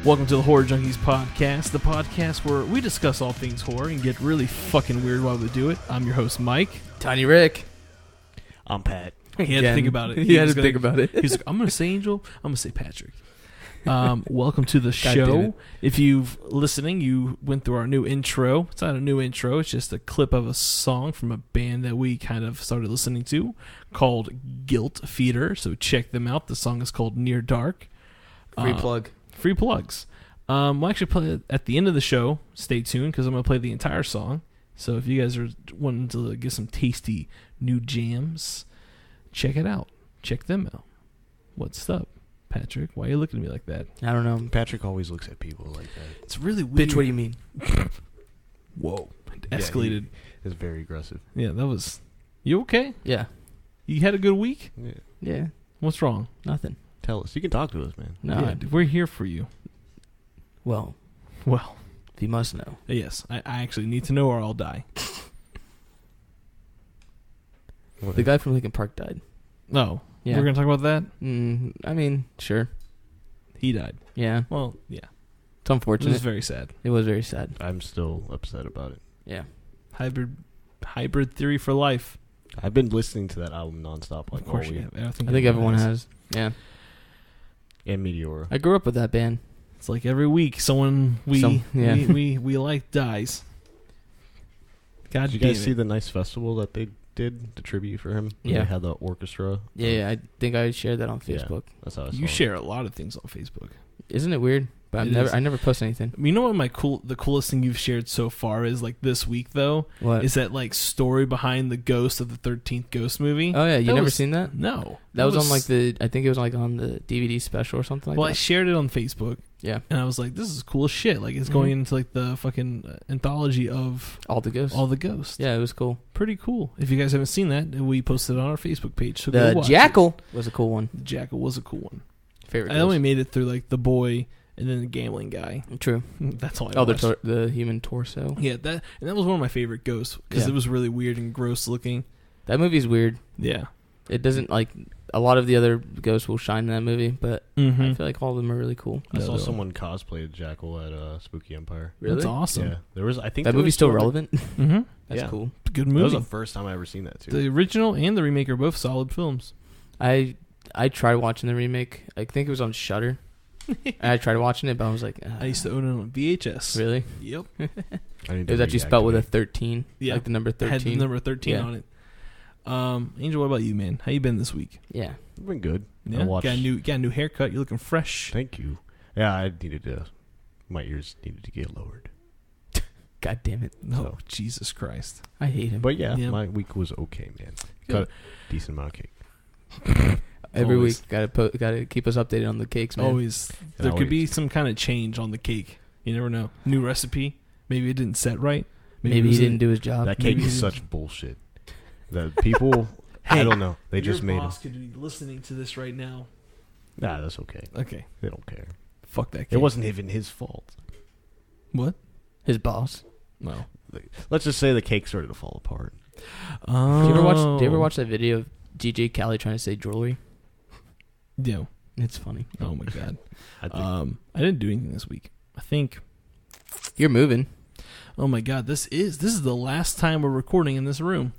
Welcome to the Horror Junkies podcast, the podcast where we discuss all things horror and get really fucking weird while we do it. I'm your host, Mike. Tiny Rick. I'm Pat. He had to think about it. He had to think about it. He's like, I'm going to say Angel. I'm going to say Patrick. Welcome to the show. If you've listening, you went through our new intro. It's not a new intro. It's just a clip of a song from a band that we kind of started listening to called Guilt Feeder. So check them out. The song is called Near Dark. Free plug. Free plugs. We'll actually play it at the end of the show. Stay tuned because I'm going to play the entire song. So if you guys are wanting to get some tasty new jams, check it out. Check them out. What's up, Patrick? Why are you looking at me like that? I don't know. Patrick always looks at people like that. It's really weird. Bitch, what do you mean? Whoa. It escalated. It's very aggressive. Yeah, that was... You okay? Yeah. You had a good week? Yeah. What's wrong? Nothing. Tell us. You can talk to us, man. No. Yeah, we're here for you. Well, if you must know. Yes, I actually need to know or I'll die. The guy from Lincoln Park died. No. Yeah. We're going to talk about that? I mean, sure. He died. Yeah. Well, yeah. It's unfortunate. It was very sad. It was very sad. I'm still upset about it. Yeah. Hybrid theory for life. I've been listening to that album nonstop. Like, of course all you week. have. I think everyone has. Yeah. And Meteora. I grew up with that band. It's like every week someone we like dies. God Did you damn guys it. see the nice festival that they did, the tribute for him? Yeah. They had the orchestra. Yeah, I think I shared that on Facebook. Yeah, that's how I saw You it. share a lot of things on Facebook. Isn't it weird? But I never post anything. You know what the coolest thing you've shared so far is, like, this week though? What? Is that, like, story behind the ghost of the 13th Ghost movie? Oh yeah, you never seen that? No. That was on like I think it was like on the DVD special or something like that. Well, I shared it on Facebook. Yeah. And I was like, this is cool as shit. Like, it's going into, like, the fucking anthology of All the Ghosts. Yeah, it was cool. Pretty cool. If you guys haven't seen that, we posted it on our Facebook page. So The go watch Jackal was a cool one. The Jackal was a cool one. Favorite. I only made it through, like, the boy and then the gambling guy. True. That's all I watched. The human torso. Yeah, that was one of my favorite ghosts because it was really weird and gross looking. That movie's weird. Yeah. It doesn't, like, a lot of the other ghosts will shine in that movie, but I feel like all of them are really cool. I saw someone cosplay Jackal at Spooky Empire. Really? That's awesome. Yeah, there was. I think that movie's still relevant. Mm-hmm. That's cool. Good movie. That was the first time I ever seen that too. The original and the remake are both solid films. I tried watching the remake. I think it was on Shudder. I tried watching it, but I was like, I used to own it on VHS. Really? Yep. It was actually spelled with a 13. Yeah. Like the number 13. Had the number 13 on it. Angel, what about you, man? How you been this week? Yeah. I've been good. Yeah. Got a new haircut. You're looking fresh. Thank you. Yeah, I needed to. My ears needed to get lowered. God damn it. No, so. Jesus Christ. I hate him. But yeah, my week was okay, man. Got a decent amount of cake. Every week, gotta keep us updated on the cakes, man. Always. There could be some kind of change on the cake. You never know. New recipe. Maybe it didn't set right. Maybe he didn't do his job. That cake is such bullshit. The people, I don't know. They just made it. Your boss could be listening to this right now. Nah, that's okay. Okay. They don't care. Fuck that cake. It wasn't even his fault. What? His boss? No. Let's just say the cake started to fall apart. Oh. Do you ever watch that video of DJ Khaled trying to say jewelry? Yeah. It's funny. Oh my God. I didn't do anything this week. I think you're moving. Oh my God. This is the last time we're recording in this room.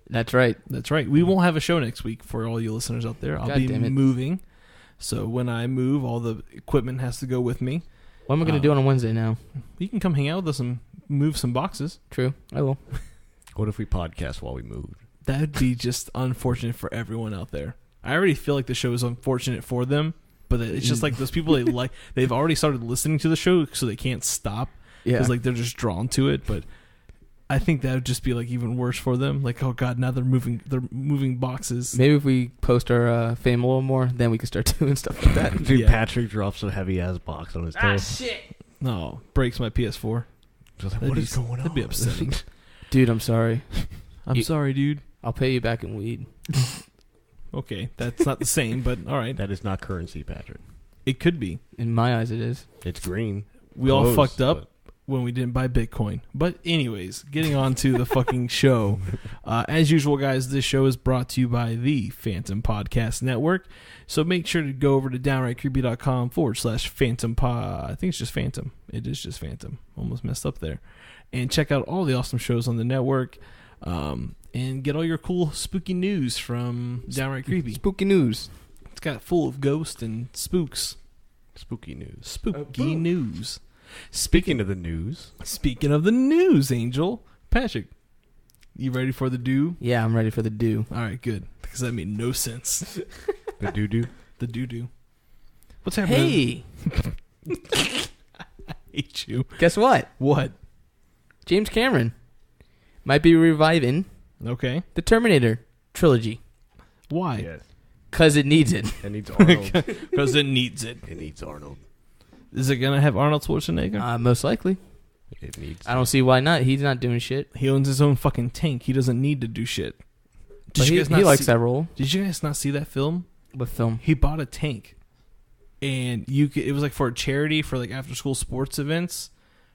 That's right. That's right. We won't have a show next week for all you listeners out there. I'll be moving. So when I move, all the equipment has to go with me. What am I going to do on a Wednesday now? You can come hang out with us and move some boxes. True. I will. What if we podcast while we move? That would be just unfortunate for everyone out there. I already feel like the show is unfortunate for them, but it's just like those people they've already started listening to the show, so they can't stop. Yeah. Because they're just drawn to it, but I think that would just be like even worse for them. Like, oh God, now they're moving boxes. Maybe if we post our fame a little more, then we can start doing stuff like that. Dude, Patrick drops a heavy ass box on his toe. Shit! No, breaks my PS4. Like, what is going on? That'd be upsetting. Dude, I'm sorry. I'm sorry, dude. I'll pay you back in weed. Okay, that's not the same, but all right. That is not currency, Patrick. It could be. In my eyes, it is. It's green. We all fucked up. when we didn't buy Bitcoin. But anyways, getting on to the fucking show. As usual, guys, this show is brought to you by the Phantom Podcast Network. So make sure to go over to downrightcreepy.com/Phantom Pod. I think it's just Phantom. It is just Phantom. Almost messed up there. And check out all the awesome shows on the network. And get all your cool spooky news from Downright Creepy. Spooky news. It's got full of ghosts and spooks. Spooky news. Spooky news. Speaking of the news. Speaking of the news, Angel. Patrick, you ready for the do? Yeah, I'm ready for the do. All right, good. Because that made no sense. The doo-doo. The do. What's happening? Hey! I hate you. Guess what? What? James Cameron might be reviving Okay. the Terminator trilogy. Why? Yes. Because it needs it. It needs Arnold. Because it needs it. It needs Arnold. Is it going to have Arnold Schwarzenegger? Most likely. It needs. I don't see why not. He's not doing shit. He owns his own fucking tank. He doesn't need to do shit. But he likes that role. Did you guys not see that film? What film? He bought a tank. And it was like for a charity for like after school sports events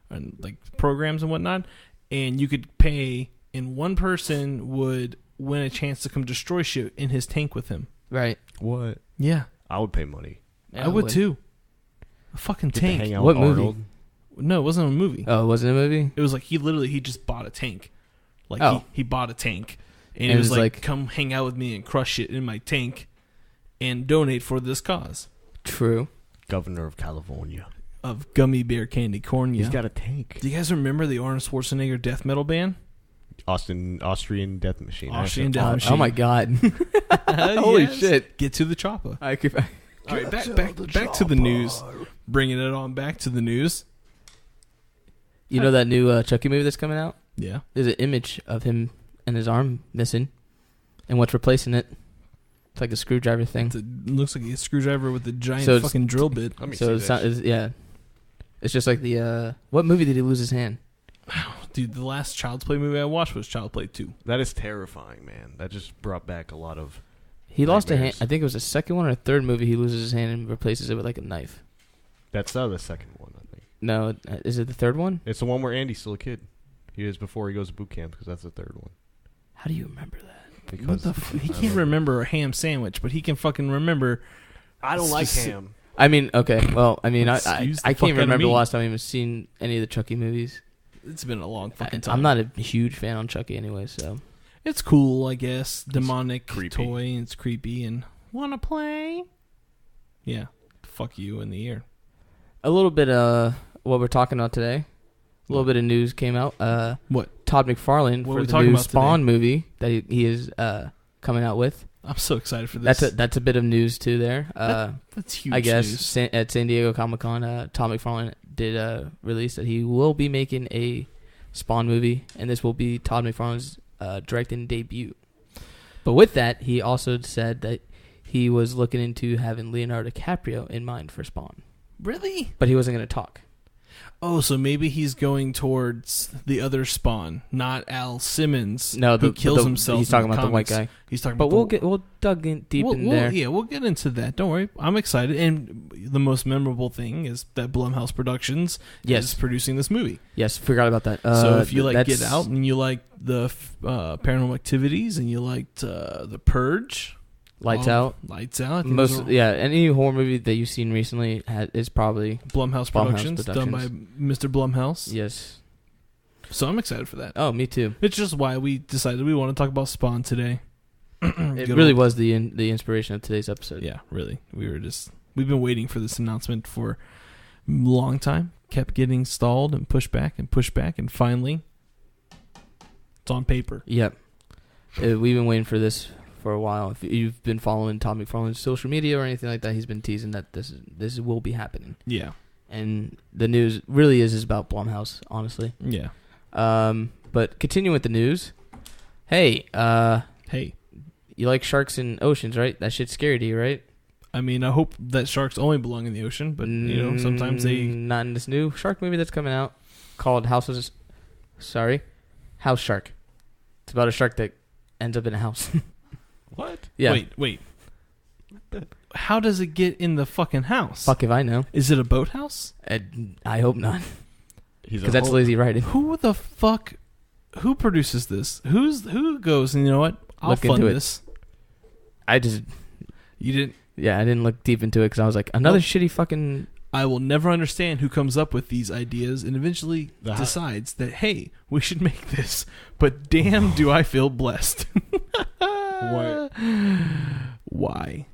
and like programs and whatnot. And you could pay, and one person would win a chance to come destroy shit in his tank with him. Right. What? Yeah. I would pay money. Yeah, I would too. A fucking Get tank. to hang out What with movie? Arnold. No, it wasn't a movie. Oh, it wasn't a movie? It was like he just bought a tank. Like Oh. he bought a tank. And And it was it was like, like- come hang out with me and crush shit in my tank and donate for this cause True. Governor of California. of gummy bear candy corn. He's got a tank. Do you guys remember the Arnold Schwarzenegger death metal band? Austrian Death Machine. Austrian Death Machine. Oh my god. Holy Yes. shit. Get to the chopper. I could, All right, back to the news. Bringing it on back to the news. you know that new Chucky movie that's coming out? Yeah. There's an image of him and his arm missing. And what's replacing it? It's like a screwdriver thing. It looks like a screwdriver with a giant So it's- fucking drill bit. Let me So see it's, that not, shit. yeah. It's just like the... what movie did he lose his hand? Dude, the last Child's Play movie I watched was Child's Play 2. That is terrifying, man. That just brought back a lot of. He lost a hand. Nightmares. I think it was the second one or third movie. He loses his hand and replaces it with like a knife. That's the second one, I think. No, is it the third one? It's the one where Andy's still a kid. He is before he goes to boot camp because that's the third one. How do you remember that? What the he can't remember a ham sandwich, but he can fucking remember. I don't like ham. I mean, okay. Well, I mean, I Excuse the I fuck can't out of remember the me. last time I've even seen any of the Chucky movies. It's been a long fucking time. I'm not a huge fan on Chucky anyway, so. It's cool, I guess. Demonic creepy. toy, and it's creepy, and wanna play? Yeah, fuck you in the ear. A little bit what we're talking about today. A little bit of news came out. What? Todd McFarlane What are for we the talking new about Spawn movie that he is coming out with. I'm so excited for this. That's a bit of news too there. That's huge. I guess news. at San Diego Comic-Con, Todd McFarlane did release that he will be making a Spawn movie, and this will be Todd McFarlane's directing debut. But with that, he also said that he was looking into having Leonardo DiCaprio in mind for Spawn, Really? but he wasn't going to talk. Oh, so maybe he's going towards the other Spawn, not Al Simmons. No, who kills himself. He's talking in the about the white comics. guy. He's talking But about. we'll dug in deep in we'll, there. Yeah, we'll get into that. Don't worry. I'm excited. And the most memorable thing is that Blumhouse Productions is producing this movie. Yes, forgot about that. So if you like that's- Get Out and you like the Paranormal Activities and you liked The Purge, Lights Out. Lights Out. I think those are Any horror movie that you've seen recently is probably Blumhouse Productions, done by Mr. Blumhouse. yes. So I'm excited for that. Oh, me too. It's just why we decided we want to talk about Spawn today. It really was the inspiration of today's episode. Yeah, really. We've been waiting for this announcement for a long time. Kept getting stalled and pushed back, and finally, it's on paper. Yep. We've been waiting for this for a while. If you've been following Todd McFarlane's social media or anything like that, he's been teasing that this will be happening. Yeah. And the news really is about Blumhouse, honestly. Yeah. But continuing with the news. Hey, Hey, you like sharks in oceans, right? That shit's scary to you, right? I mean, I hope that sharks only belong in the ocean, but sometimes they. Not in this new shark movie that's coming out called House Shark. It's about a shark that ends up in a house. What? Yeah. Wait. How does it get in the fucking house? Fuck if I know. Is it a boathouse? I hope not. Because that's lazy writing. Who the fuck? Who produces this? Who goes and you know what? I'll fund this. You didn't. Yeah, I didn't look deep into it because I was like, another shitty fucking. I will never understand who comes up with these ideas and eventually decides that, hey, we should make this. But damn, do I feel blessed. What? Why?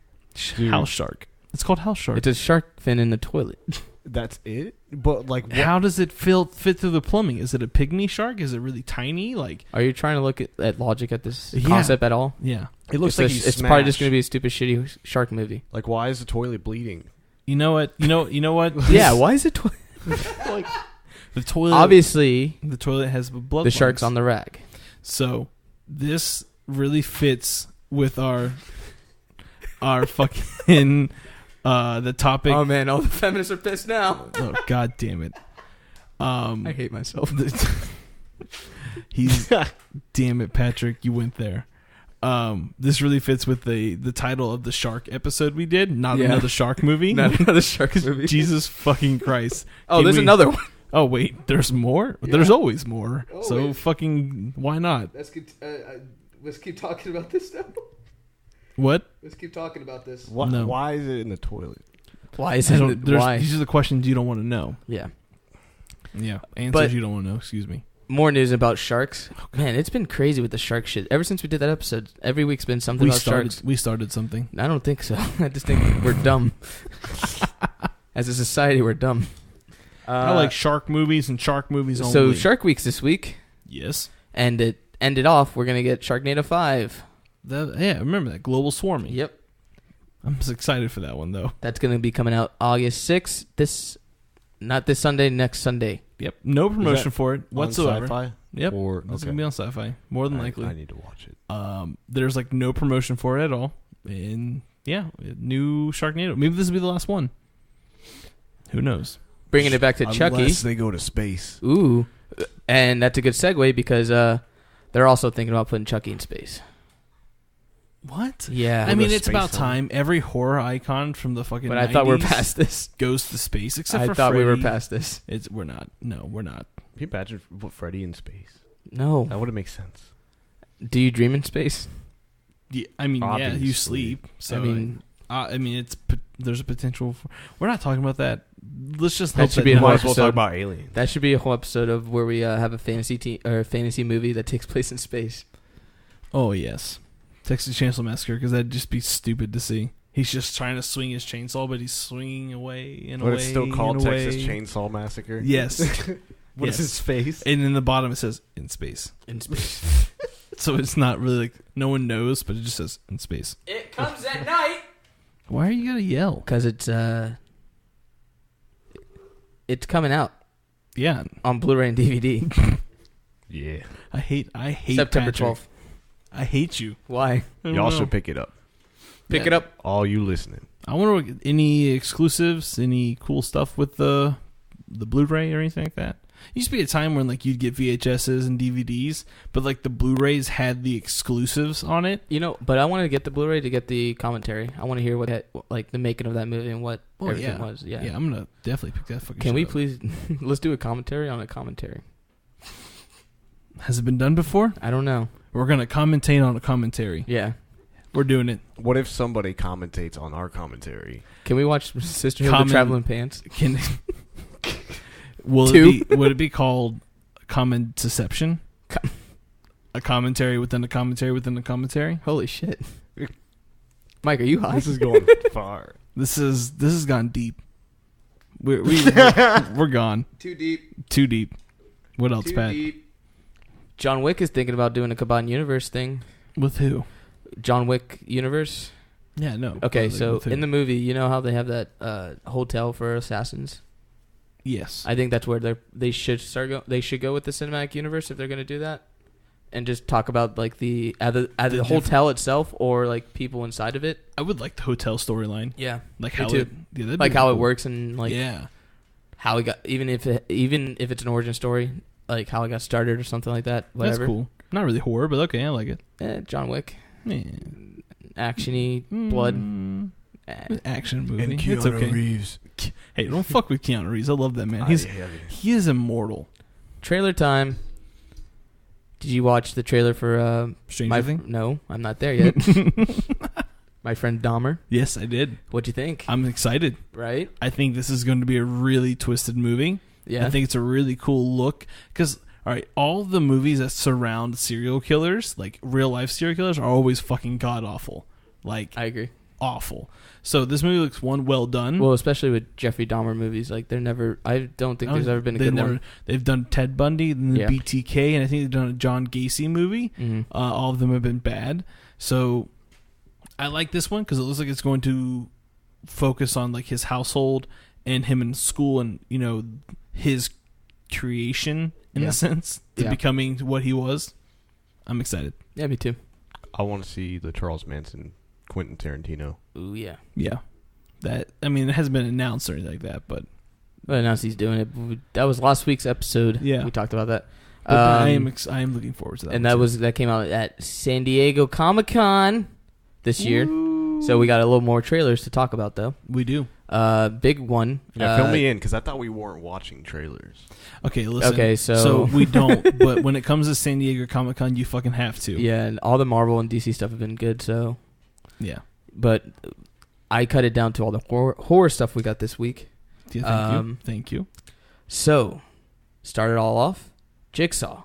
House shark. It's called house shark. It's a shark fin in the toilet. That's it? But like, how does it fit through the plumbing? Is it a pygmy shark? Is it really tiny? Like, are you trying to look at logic at this concept at all? Yeah. It looks like it's probably just going to be a stupid, shitty shark movie. Like, why is the toilet bleeding? You know what? You know what? Yeah, why is it like the toilet? Obviously, the toilet has blood. The shark's on the rag. So this really fits with our fucking the topic. Oh man, all the feminists are pissed now. Oh god damn it. I hate myself. Damn it, Patrick, you went there. This really fits with the title of the shark episode we did. Not another shark movie. Not another shark movie. Jesus fucking Christ. Oh, there's another one. Oh wait, there's more. Yeah. There's always more. Oh, so fucking why not? Let's keep talking about this now. What? Let's keep talking about this. No. Why is it in the toilet? Why is it? Why? These are the questions you don't want to know. Yeah. Yeah. Answers you don't want to know. Excuse me. More news about sharks. Man, it's been crazy with the shark shit. Ever since we did that episode, every week's been something about sharks. We started something. I don't think so. I just think we're dumb. As a society, we're dumb. I like shark movies and shark movies only. So Shark Week's this week. Yes. And it ended off, we're going to get Sharknado 5. Yeah, remember that. Global Swarming. Yep. I'm just excited for that one, though. That's going to be coming out August 6th. Not this Sunday, next Sunday. Yep. No promotion for it whatsoever. On Sci-Fi? Yep. Or, it's going to be on Sci-Fi. More than likely. I need to watch it. There's like no promotion for it at all. And yeah, new Sharknado. Maybe this will be the last one. Who knows? Bringing it back to Chucky. Unless they go to space. Ooh. And that's a good segue because they're also thinking about putting Chucky in space. What? Yeah. I mean, it's about time. Every horror icon from the fucking 90s. But I thought we're past this. Goes to space, except for I thought Freddy. we were past this. We're not. No, we're not. Can you imagine put Freddy in space? No. That wouldn't make sense. Do you dream in space? Yeah, I mean, obviously. yeah, you sleep. So I mean, there's a potential for. We're not talking about that. Let's just that hope should be a whole might as well episode. talk about aliens. That should be a whole episode of where we have a fantasy movie that takes place in space. Oh yes, Texas Chainsaw Massacre, because that'd just be stupid to see. He's just trying to swing his chainsaw, but he's swinging away and away. But it's still called and Texas away. Chainsaw Massacre. Yes. What is his face? And in the bottom it says in space. In space. So it's not really like no one knows, but it just says in space. It comes at night. Why are you gonna yell? Because it's coming out. Yeah. On Blu-ray and DVD. Yeah. I hate September Patrick. 12th. I hate you. Why? Y'all should pick it up. Pick it up. All you listening. I wonder any exclusives, any cool stuff with the Blu-ray or anything like that. It used to be a time when like you'd get VHSs and DVDs, but like the Blu-rays had the exclusives on it. You know, but I wanted to get the Blu-ray to get the commentary. I want to hear what like the making of that movie and what everything was. Yeah, yeah, I'm gonna definitely pick that fucking. Can we up. please let's do a commentary on a commentary? Has it been done before? I don't know. We're gonna commentate on a commentary. Yeah, we're doing it. What if somebody commentates on our commentary? Can we watch Sisterhood of the Traveling Pants? Would it be called Commentception? A commentary within a commentary within a commentary? Holy shit. Mike, are you high? This is going far. This has gone deep. We're gone. Too deep. Too deep. What else, Pat? Deep. John Wick is thinking about doing a Combined Universe thing. With who? John Wick Universe. Yeah, no. Okay, so in the movie, you know how they have that hotel for assassins? Yes. I think that's where they should they should go with the cinematic universe if they're going to do that, and just talk about like the hotel itself or like people inside of it. I would like the hotel storyline. Yeah, like how it works and like how it got even if it's an origin story, like how it got started or something like that. Whatever. That's cool. Not really horror, but okay, I like it. John Wick, man, actiony blood. Action movie. And Keanu it's okay. Reeves. Hey, don't fuck with Keanu Reeves. I love that man. He is immortal. Trailer time. Did you watch the trailer for Stranger Things? No, I'm not there yet. My friend Dahmer. Yes, I did. What'd you think? I'm excited. Right? I think this is going to be a really twisted movie. Yeah. I think it's a really cool look because, all right, all the movies that surround serial killers, like real life serial killers, are always fucking god awful. Like, I agree. Awful. So this movie looks well done. Well, especially with Jeffrey Dahmer movies, like they're never. I don't think there's ever been a good one. They've done Ted Bundy, and the BTK, and I think they've done a John Gacy movie. Mm-hmm. All of them have been bad. So I like this one because it looks like it's going to focus on like his household and him in school, and his creation in a sense to becoming what he was. I'm excited. Yeah, me too. I want to see the Charles Manson, Quentin Tarantino. Ooh, yeah. Yeah. It hasn't been announced or anything like that, but announced he's doing it. That was last week's episode. Yeah. We talked about that. But I am looking forward to that. And that came out at San Diego Comic-Con this year. So we got a little more trailers to talk about, though. We do. Big one. Yeah, fill me in, because I thought we weren't watching trailers. Okay, listen. Okay, so we don't. But when it comes to San Diego Comic-Con, you fucking have to. Yeah, and all the Marvel and DC stuff have been good, so. Yeah. But I cut it down to all the horror stuff we got this week. Yeah, thank you. So, start it all off. Jigsaw.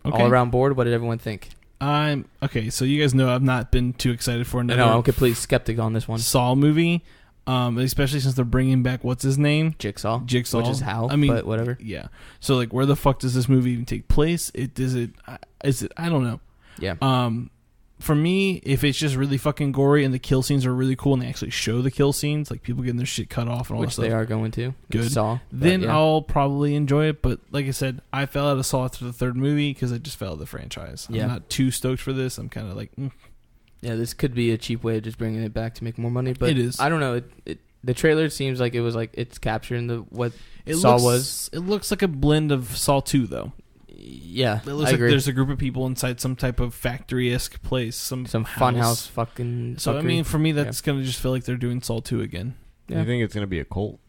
Okay. All around board, what did everyone think? Okay, so you guys know I've not been too excited for another. No, I'm completely skeptic on this one. Saw movie, especially since they're bringing back what's his name? Jigsaw, which is how. But whatever. Yeah. So like, where the fuck does this movie even take place? Is it? I don't know. Yeah. For me, if it's just really fucking gory and the kill scenes are really cool and they actually show the kill scenes, like people getting their shit cut off and all that stuff, which they are going to. Good. Saw. Then I'll probably enjoy it. But like I said, I fell out of Saw after the third movie because I just fell out of the franchise. I'm not too stoked for this. I'm kind of like, Yeah, this could be a cheap way of just bringing it back to make more money. But it is. I don't know. The trailer seems like it was like it's capturing what Saw was. It looks like a blend of Saw 2, though. Yeah, it looks like there's a group of people inside some type of factory-esque place, some funhouse fucking. So I mean, for me, that's gonna just feel like they're doing Saw 2 again. Yeah. You think it's gonna be a cult?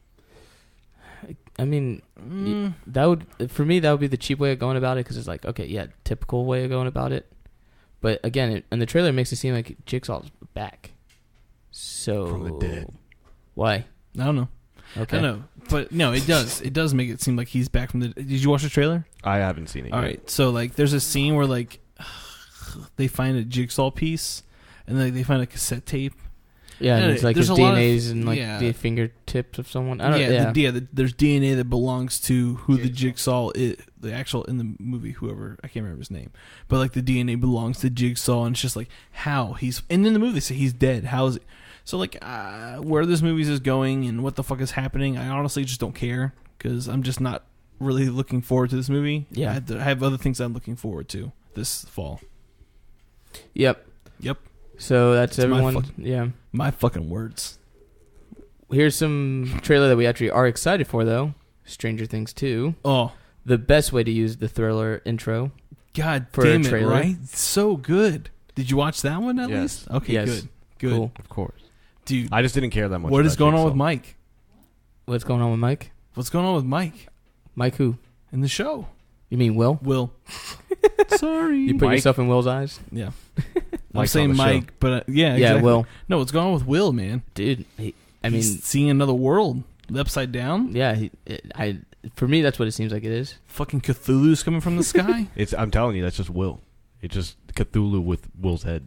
I mean, that would be the cheap way of going about it because it's like, okay, yeah, typical way of going about it. But again, and the trailer makes it seem like Jigsaw's back. So from the dead. Why? I don't know. Okay. I know. But no, it does. It does make it seem like he's back from the... Did you watch the trailer? I haven't seen it yet. All right. So, like, there's a scene where, like, they find a jigsaw piece and like, they find a cassette tape. Yeah, and it's like his DNA's and like the fingertips of someone. I don't know. There's DNA that belongs to who the Jigsaw is, the actual, in the movie, whoever, I can't remember his name. But, like, the DNA belongs to Jigsaw, and it's just like, how? And in the movie, they say he's dead. How is it? So, like, where this movie is going and what the fuck is happening, I honestly just don't care because I'm just not really looking forward to this movie. Yeah. I have other things I'm looking forward to this fall. Yep. So that's everyone. My fucking words. Here's some trailer that we actually are excited for, though. Stranger Things 2. Oh. The best way to use the thriller intro. God damn it, right? So good. Did you watch that one at least? Okay, yes. Good. Cool. Of course. Dude, I just didn't care that much. What is going on with Mike? What's going on with Mike? What's going on with Mike? Mike who? In the show. You mean Will? Will. Sorry. You put yourself in Will's eyes? Yeah. I'm saying Mike, but yeah, exactly. Will. No, what's going on with Will, man? Dude, he's seeing another world, upside down. Yeah, for me, that's what it seems like it is. Fucking Cthulhu's coming from the sky. I'm telling you, that's just Will. It's just Cthulhu with Will's head.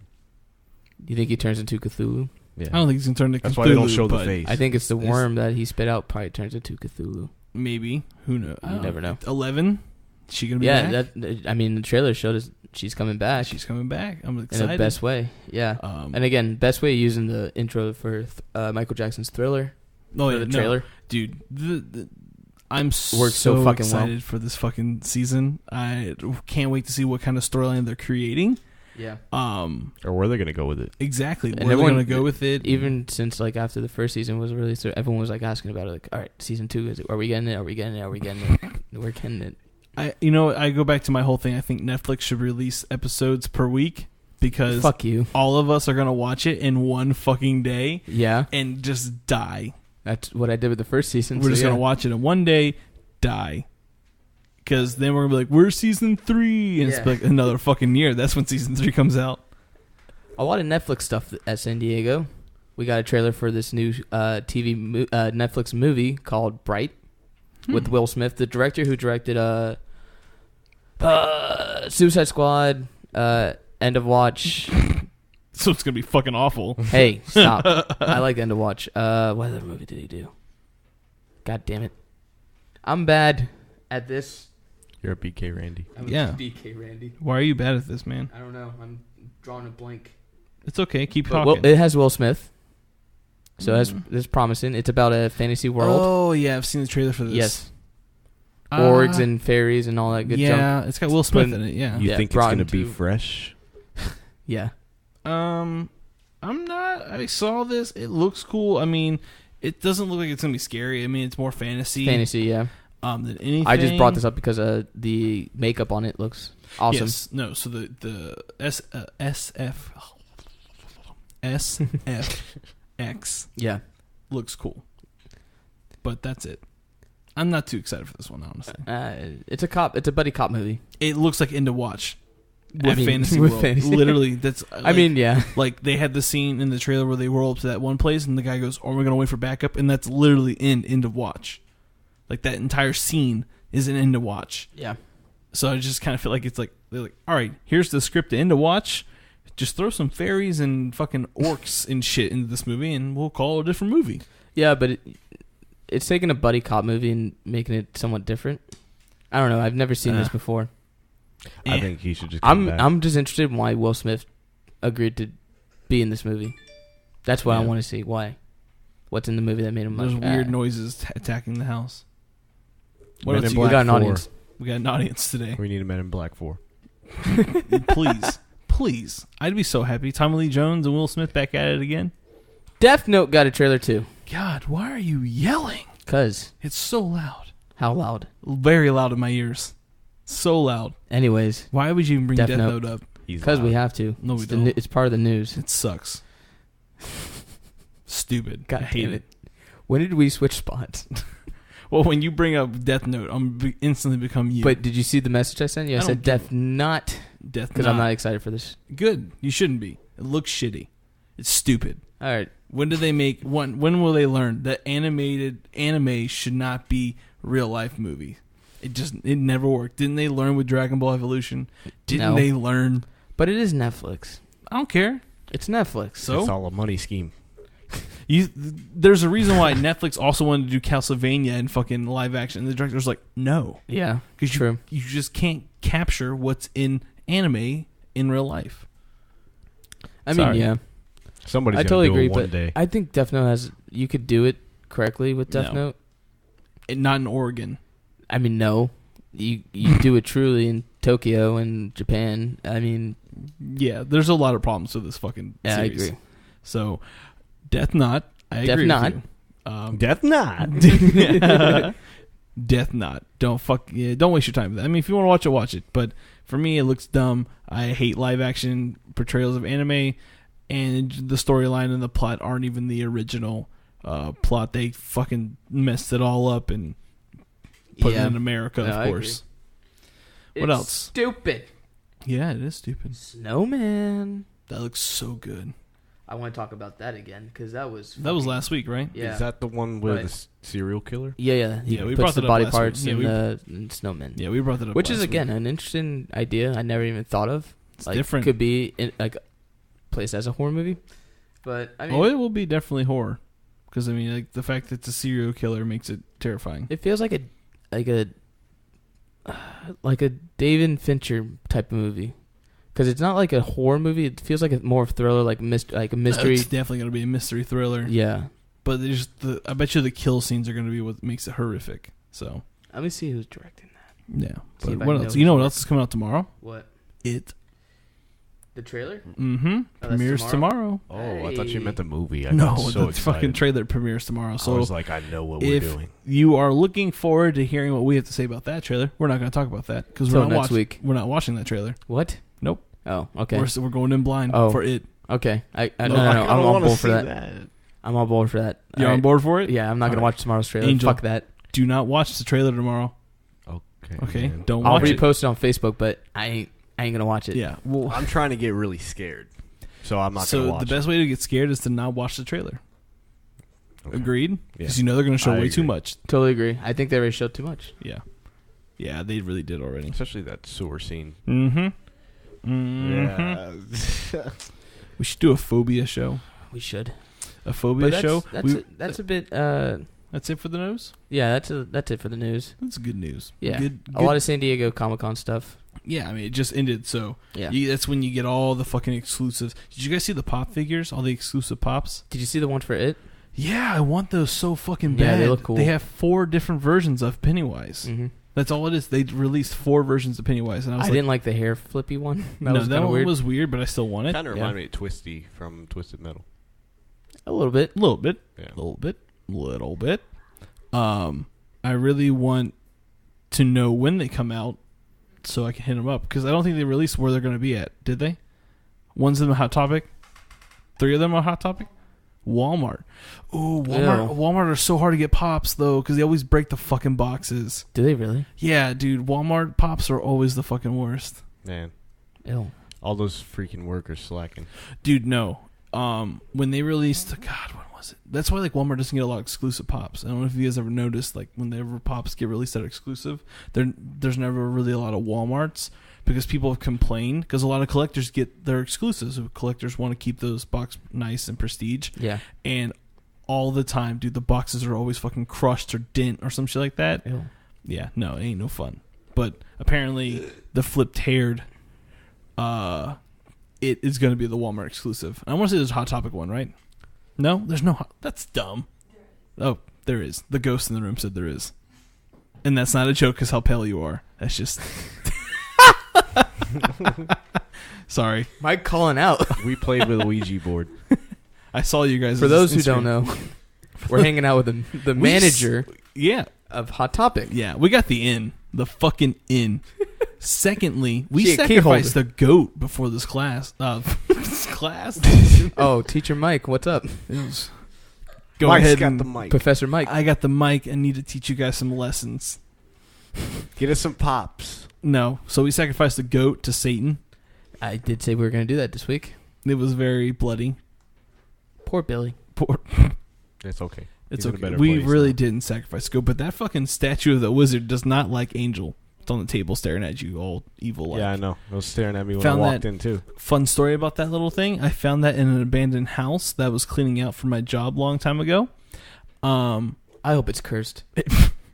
You think he turns into Cthulhu? Yeah. I don't think he's gonna turn into Cthulhu. That's why they don't show the face. I think it's the worm that he spit out probably turns into Cthulhu. Maybe. Who knows? You never know. 11? She gonna be back? I mean, the trailer showed us she's coming back. She's coming back. I'm excited. In the best way. Yeah. And again, best way using the intro for Michael Jackson's Thriller. Oh, yeah. The trailer. Dude, I'm so fucking excited for this fucking season. I can't wait to see what kind of storyline they're creating. Yeah. Or where they're going to go with it. Exactly. Where they're going to go with it. Even since, like, after the first season was released, everyone was, like, asking about it. Like, all right, season 2, are we getting it? Are we getting it? Are we getting it? We're getting it. I go back to my whole thing. I think Netflix should release episodes per week because you. All of us are going to watch it in one fucking day. Yeah. And just die. That's what I did with the first season. We're just gonna watch it and one day die. Because then we're gonna be like, we're season 3, and it's like another fucking year. That's when season 3 comes out. A lot of Netflix stuff at San Diego. We got a trailer for this new Netflix movie called Bright with Will Smith, the director who directed Suicide Squad, End of Watch. So it's gonna be fucking awful. Hey, stop! I like End of Watch. What other movie did he do? God damn it! I'm bad at this. You're a BK Randy. Yeah. BK Randy. Why are you bad at this, man? I don't know. I'm drawing a blank. It's okay. Keep But, talking. well, it has Will Smith, so it's promising. It's about a fantasy world. Oh yeah, I've seen the trailer for this. Yes. Orgs and fairies and all that good junk. Yeah, it's got Will Smith in it. Yeah. You think it's brought gonna him be to- fresh? Yeah. I'm not. I saw this. It looks cool. I mean, it doesn't look like it's gonna be scary. I mean, it's more fantasy. Fantasy, yeah. Than anything. I just brought this up because the makeup on it looks awesome. Yes. No. So the SFX Yeah. looks cool, but that's it. I'm not too excited for this one, honestly. It's a buddy cop movie. It looks like Into Watch I with mean, fantasy with world. fantasy. Literally, that's. I mean, yeah. Like they had the scene in the trailer where they roll up to that one place and the guy goes, "Oh, we're gonna wait for backup," and that's literally in End of Watch. Like that entire scene is an End of Watch. Yeah. So I just kind of feel like it's like they're like, all right, here's the script to End of Watch. Just throw some fairies and fucking orcs and shit into this movie, and we'll call it a different movie. Yeah, but it's taking a buddy cop movie and making it somewhat different. I don't know. I've never seen this before. I think he should just come back. I'm just interested in why Will Smith agreed to be in this movie. That's what I want to see. Why? What's in the movie that made him There's like weird noises attacking the house. What Men else in you We Black got an 4. audience. We got an audience today. We need a Men in Black 4. Please. I'd be so happy. Tommy Lee Jones and Will Smith back at it again. Death Note got a trailer too. God, why are you yelling? 'Cause It's so loud. how loud? Very loud in my ears. So loud. Anyways, Why would you even bring Death Death Note. Note up? because we have to. No, we It's don't. It's part of the news. It sucks. Stupid. God I hate damn it. When did we switch spots? Well, when you bring up Death Note, instantly become you. But did you see the message I sent you? I I said don't Death Not Death because I'm not excited for this. Good. You shouldn't be. It looks shitty. It's stupid. All right. When did they make when will they learn that anime should not be real life movie? It never worked. Didn't they learn with Dragon Ball Evolution? Didn't No. they learn? But it is Netflix. I don't care. It's Netflix. So It's all a money scheme. there's a reason why Netflix also wanted to do Castlevania in fucking live action. And the director's like, no, Yeah. because True. you just can't capture what's in anime in real life. I mean, Sorry. yeah. Somebody's I gonna totally do agree, it one but day. I think Death Note has. You could do it correctly with Death No. Note. Not in Oregon. I mean, no. You do it truly in Tokyo and Japan. I mean, Yeah, there's a lot of problems with this fucking yeah, series. I agree. So, Death Knot. I Death agree Knot. with you. Death Not. Death Knot. Don't waste your time with that. I mean, if you want to watch it. But for me, it looks dumb. I hate live action portrayals of anime, and the storyline and the plot aren't even the original plot. They fucking messed it all up and put it in America, No, of I course. agree. What It's else? Stupid. Yeah, it is stupid. Snowman. That looks so good. I want to talk about that again because that was last week, right? Yeah. Is that the one with Right. the serial killer? Yeah. He Yeah, we puts brought the that up body last parts week. in Yeah, the snowman. Yeah, we brought that up. Which is last again week. an interesting idea I never even thought of. It's Like, different. Could be like placed as a horror movie, but I mean, it will be definitely horror, because I mean, like the fact that it's a serial killer makes it terrifying. it feels like a David Fincher type of movie. Because it's not like a horror movie. It feels like a more thriller, like a mystery. It's definitely going to be a mystery thriller. Yeah. But I bet you the kill scenes are going to be what makes it horrific. So Let me see who's directing that. yeah. See if But I what know else? who's You know what else is coming out tomorrow? What? It. The trailer? Mm-hmm. that's Premieres tomorrow. Oh, I thought you Hey. meant the movie. I No, got so the excited. fucking trailer premieres tomorrow. I So was like, I know what we're if doing. you are looking forward to hearing what we have to say about that trailer, we're not going to talk about that because Till we're not next week. We're not watching that trailer. What? Nope. Oh, okay. We're going in blind Oh. for it. Okay. No, I I'm kinda on wanna board for see that. I'm on board for that. You're on board for it? Yeah, I'm not gonna watch tomorrow's trailer. Angel, Fuck that. Do not watch the trailer tomorrow. Okay. Man. Don't I'll watch it. repost it on Facebook, but I ain't gonna watch it. Yeah. Well, I'm trying to get really scared, so I'm not. So gonna watch the best way to get scared is to not watch the trailer. Okay. Agreed? Yeah. Because you know they're going to show way agree. too much. Totally agree. I think they already showed too much. Yeah. Yeah, they really did already. Especially that sewer scene. Yeah. We should do a phobia show. We should. A phobia show? That's a bit. That's it for the news? Yeah, that's it for the news. That's good news. Yeah, Good. A lot of San Diego Comic-Con stuff. Yeah, I mean, it just ended, so Yeah. that's when you get all the fucking exclusives. Did you guys see the pop figures? All the exclusive pops? Did you see the one for it? Yeah, I want those so fucking Yeah, bad. they look cool. They have 4 different versions of Pennywise. Mm-hmm. That's all it is. They released 4 versions of Pennywise, and I was I didn't like the hair flippy one. that one weird. was weird, but I still want it. Kind of reminded me of Twisty from Twisted Metal. A little bit. A little bit. Yeah. A little bit. I really want to know when they come out so I can hit them up, because I don't think they released where they're going to be at. Did they? One's in the Hot Topic. 3 of them are Hot Topic. Walmart. Ooh, Walmart are so hard to get pops, though, because they always break the fucking boxes. Do they really? Yeah, dude. Walmart pops are always the fucking worst. Man. Ew. All those freaking workers slacking. Dude, no. When they released, God, when was it? That's why like Walmart doesn't get a lot of exclusive pops. I don't know if you guys ever noticed, like whenever pops get released that are exclusive, there's never really a lot of Walmarts, because people have complained, because a lot of collectors get their exclusives. So collectors want to keep those box nice and prestige. Yeah. And all the time, dude, the boxes are always fucking crushed or dent or some shit like that. Ew. Yeah, no, it ain't no fun. But apparently the flipped haired it is going to be the Walmart exclusive. I want to say there's a Hot Topic one, right? No, there's no. That's dumb. Oh, there is. The ghost in the room said there is, and that's not a joke because how pale you are. That's just. Sorry, Mike calling out. We played with a Ouija board. I saw you guys. For those who don't know, we're hanging out with the manager. Yeah. Of Hot Topic. Yeah, we got the inn. The fucking inn. Secondly, we She a sacrificed the goat before this class. Class? Oh, Teacher Mike, what's up? Go Mike's ahead got and the mic. Professor Mike. I got the mic. I need to teach you guys some lessons. Get us some pops. No. So we sacrificed the goat to Satan. I did say we were going to do that this week. It was very bloody. Poor Billy. Poor. It's okay. It's He's in a okay. better We place really now. didn't sacrifice goat, but that fucking statue of the wizard does not like Angel. It's on the table staring at you, all evil. Like. Yeah, I know. It was staring at me when Found I walked that- in too. Fun story about that little thing. I found that in an abandoned house that I was cleaning out for my job a long time ago. I hope it's cursed.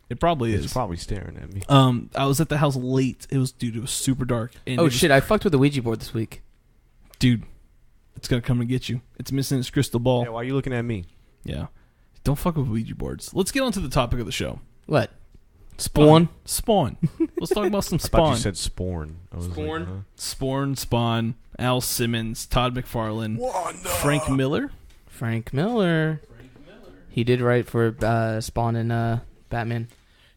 It probably It's is. probably staring at me. I was at the house late. It was super dark. And Oh it was- shit! I fucked with the Ouija board this week. dude! It's gonna come and get you. It's missing its crystal ball. Yeah, why are you looking at me? Yeah. Don't fuck with Ouija boards. Let's get on to the topic of the show. What? Spawn. Let's talk about some I thought Spawn. you said Sporn. I was Sporn? Spawn, Spawn, Al Simmons, Todd McFarlane, Frank Miller. Frank Miller. He did write for Spawn and Batman.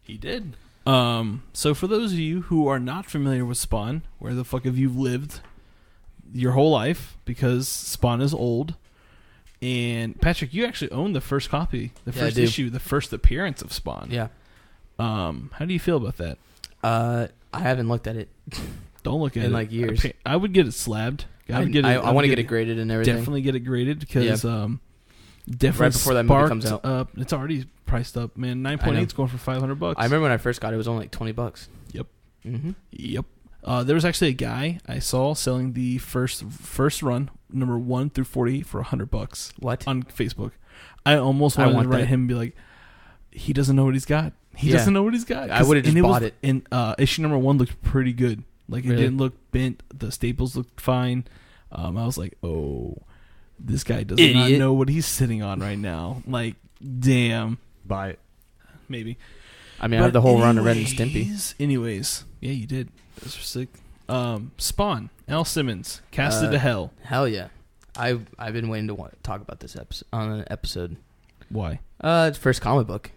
He did. So for those of you who are not familiar with Spawn, where the fuck have you lived your whole life? Because Spawn is old. And Patrick, you actually own the first copy, the Yeah, I first do. issue, the first appearance of Spawn. Yeah. How do you feel about that? I haven't looked at it. Don't look at it In, like, years. I would get it slabbed. I want to get it graded and everything. Definitely get it graded because definitely Right before that movie comes sparked out. up. It's already priced up, man. 9.8 is going for $500. I remember when I first got it, it was only like $20. Yep. Mm-hmm. Yep. There was actually a guy I saw selling the first run, number 1 through 40, for $100. What? On Facebook. I almost wanted to write him and be like, he doesn't know what he's got. He doesn't know what he's got. I would have just bought it. And issue number 1 looked pretty good. Like, it didn't look bent. The staples looked fine. I was like, oh, this guy does not know what he's sitting on right now. Like, damn. Buy it. Maybe. I mean, I have the whole run of Ren and Stimpy. Anyways, yeah, you did. Those were sick. Spawn, Al Simmons, casted to hell. Hell yeah. I've been waiting to talk about this on an episode. Why? It's first comic book.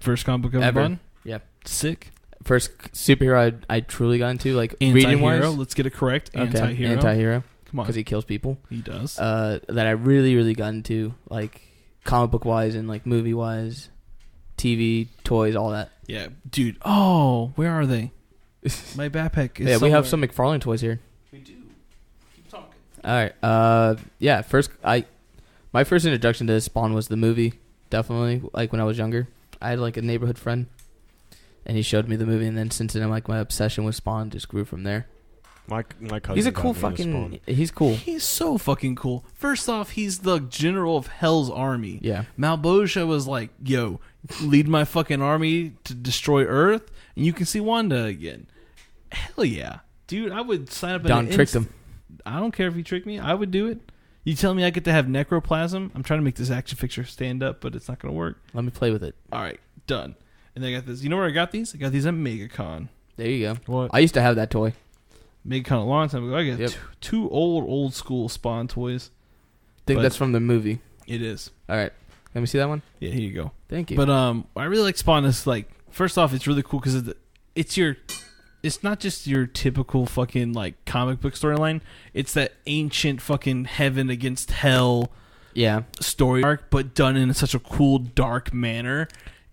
First comic book Ever. ever? Yeah. Sick. First superhero I truly got into, like, reading Anti-hero. wise. Let's get it correct. Okay. Anti-hero. Anti-hero. Come on. Because he kills people. He does. That I really, really got into, like, comic book wise and like movie wise, TV, toys, all that. Yeah, dude. Oh, where are they? My backpack is we have some McFarlane toys here. We do. Keep talking. All right. Yeah. My first introduction to Spawn was the movie. Definitely, like when I was younger, I had like a neighborhood friend, and he showed me the movie, and then since then, like my obsession with Spawn just grew from there. My cousin. He's a cool fucking. He's cool. He's so fucking cool. First off, he's the general of Hell's army. Yeah. Malboja was like, "Yo, lead my fucking army to destroy Earth, and you can see Wanda again." Hell yeah, dude! I would sign up. Don tricked him. I don't care if you trick me. I would do it. You tell me I get to have necroplasm. I'm trying to make this action figure stand up, but it's not going to work. Let me play with it. All right, done. And then I got this. You know where I got these? I got these at MegaCon. There you go. What? I used to have that toy. MegaCon a long time ago. I got two old school Spawn toys. I think that's from the movie. It is. All right. Let me see that one. Yeah, here you go. Thank you. But I really like Spawn. Is like, first off, it's really cool because it's not just your typical fucking like comic book storyline. It's that ancient fucking heaven against hell story arc, but done in such a cool dark manner.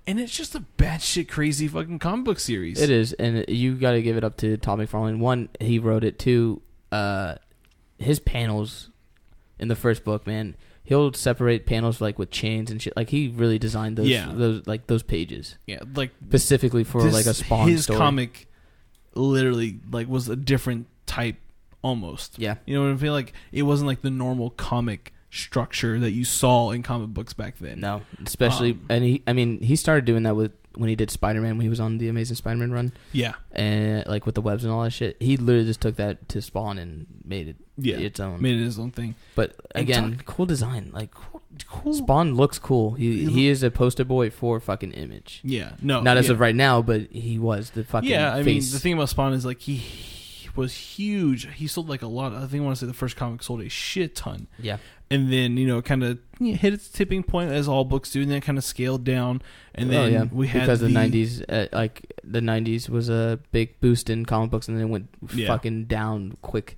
And it's just a batshit crazy fucking comic book series. It is, and you got to give it up to Todd McFarlane. One, he wrote it. Two, his panels in the first book, man, he'll separate panels like with chains and shit. Like he really designed those pages. Yeah, like specifically for like a Spawn his story. Comic literally like was a different type almost. Yeah, you know what I feel like? It wasn't like the normal comic structure that you saw in comic books back then. No, especially and he started doing that when he did Spider-Man, when he was on the Amazing Spider-Man run. Yeah, and like with the webs and all that shit, he literally just took that to Spawn and made it its own. Made it his own thing. But again, cool design. Like cool. Spawn looks cool. He is a poster boy for fucking Image. Yeah, no, not as of right now, but he was the fucking. Yeah, I face. mean the thing about Spawn is like he was huge. He sold like a lot. I think I want to say the first comic sold a shit ton. Yeah. And then, kind of hit its tipping point as all books do, and then it kind of scaled down. And then we had because the 90s, the 90s was a big boost in comic books, and then it went fucking down quick.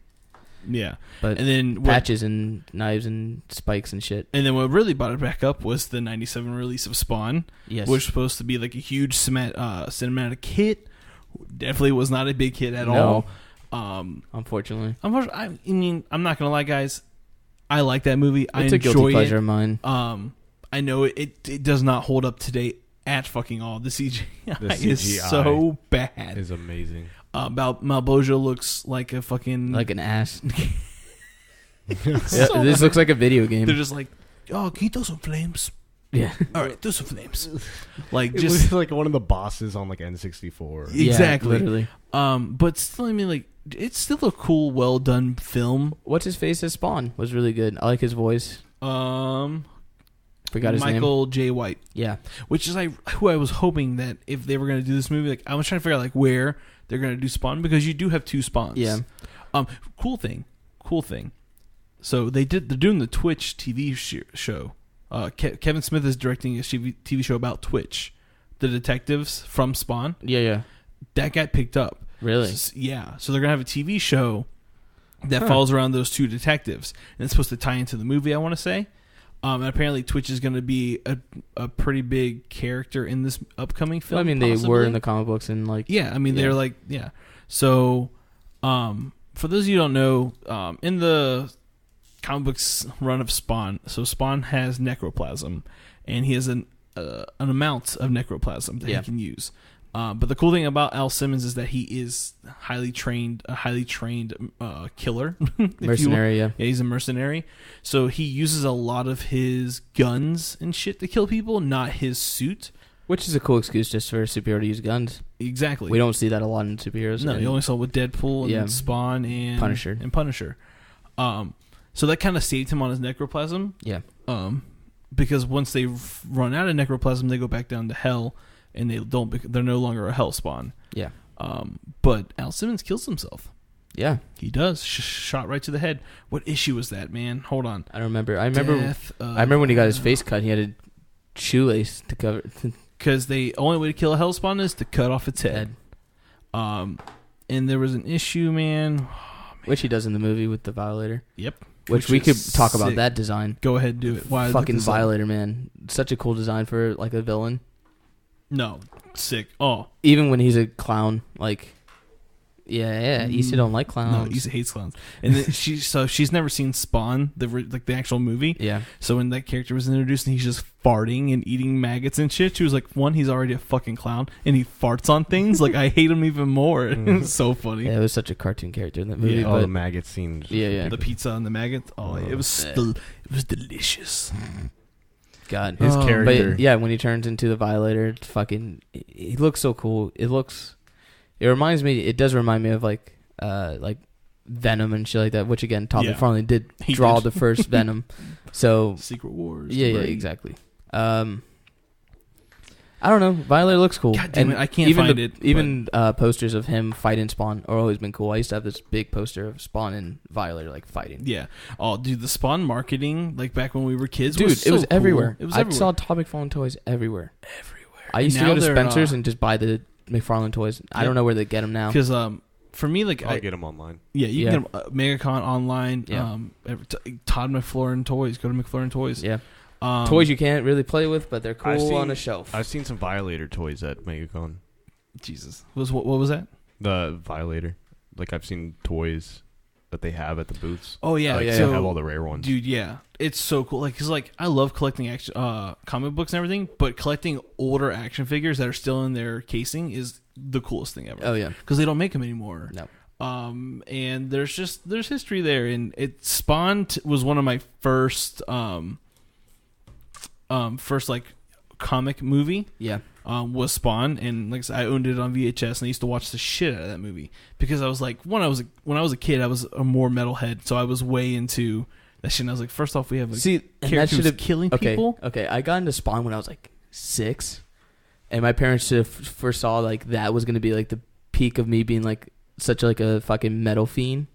Yeah. But and then patches and knives and spikes and shit. And then what really brought it back up was the 97 release of Spawn, which was supposed to be like a huge cinematic hit. Definitely was not a big hit at all. Unfortunately. I mean, I'm not going to lie, guys. I like that movie. It's a guilty pleasure of mine. I know it does not hold up today at fucking all. The CGI is so bad. Is amazing. Malboja looks like a fucking like an ass. This looks like a video game. They're just like, oh, can you throw some flames? Yeah. All right, throw some flames. Like it just was like one of the bosses on like N64. Exactly. Yeah, literally. But still, I mean, like it's still a cool, well done film. What's his face as Spawn was really good. I like his voice. Forgot his name. Michael J. White. Yeah. Which is who I was hoping that if they were going to do this movie, like I was trying to figure out like where they're going to do Spawn, because you do have two Spawns. Yeah. Cool thing. So they're doing the Twitch TV show. Kevin Smith is directing a TV show about Twitch, the detectives from Spawn. Yeah. That got picked up. Really? So they're gonna have a TV show that follows around those two detectives, and it's supposed to tie into the movie, I want to say. And apparently, Twitch is going to be a pretty big character in this upcoming film. Well, I mean, they were in the comic books and like. Yeah, I mean, they're like So, for those of you who don't know, in the comic books run of Spawn, so Spawn has necroplasm, and he has an amount of necroplasm that he can use. But the cool thing about Al Simmons is that he is a highly trained killer. Mercenary, yeah, he's a mercenary. So he uses a lot of his guns and shit to kill people, not his suit. Which is a cool excuse just for a superhero to use guns. Exactly. We don't see that a lot in superheroes. No, you only saw it with Deadpool and Spawn and Punisher. So that kind of saved him on his necroplasm. Yeah. Because once they run out of necroplasm, they go back down to hell. And they're no longer a hell Spawn. Yeah. But Al Simmons kills himself. Yeah. He does. Shot right to the head. What issue was that, man? Hold on. I don't remember. I remember when he got his face cut, he had a shoelace to cover. Because the only way to kill a hell Spawn is to cut off its head. And there was an issue, man. Which he does in the movie with the Violator. Yep. which we could talk about that design. Go ahead, do it. Why fucking Violator, man. Such a cool design for like a villain. No, sick. Oh, even when he's a clown, like. Yeah. Issa don't like clowns. No, Issa hates clowns. And then she's never seen Spawn, the actual movie. Yeah. So when that character was introduced and he's just farting and eating maggots and shit, she was like, one, he's already a fucking clown, and he farts on things. Like, I hate him even more. It was so funny. Yeah, it was such a cartoon character in that movie. Yeah, all the maggot scenes. Yeah. The pizza and the maggots. Oh, it was delicious. God, his character. But yeah, when he turns into the Violator, he looks so cool. It does remind me of like Venom and shit like that, which again, Todd McFarlane did draw the first Venom. So Secret Wars. Yeah, exactly. I don't know. Violator looks cool. God damn it, I can't find it. Even posters of him fighting Spawn are always been cool. I used to have this big poster of Spawn and Violator like fighting. Yeah. Oh, dude, the Spawn marketing, like back when we were kids, dude, was it was so everywhere. Cool. I saw Todd McFarlane toys everywhere. I used to go to Spencer's and just buy the McFarlane toys. I don't know where they get them now. Because for me, like I'll get them online. Yeah, you can get them MegaCon online. Yeah. Todd McFarlane toys. Go to McFarlane toys. Yeah. Toys you can't really play with, but they're cool on a shelf. I've seen some Violator toys at MegaCon. Jesus, what was that? The Violator. Like I've seen toys that they have at the booths. Oh yeah, like, so, they have all the rare ones. Dude, yeah, it's so cool. Like, cause like I love collecting comic books and everything, but collecting older action figures that are still in their casing is the coolest thing ever. Oh yeah, because they don't make them anymore. No. And there's history there, and it Spawn was one of my first like comic movie. Yeah. Was Spawn, and like I said, I owned it on VHS, and I used to watch the shit out of that movie because I was like, when I was a kid, I was a more metalhead, so I was way into that shit. And I was like, first off, we have like characters killing people. Okay, I got into Spawn when I was like 6, and my parents should have foresaw like that was gonna be like the peak of me being like such like a fucking metal fiend,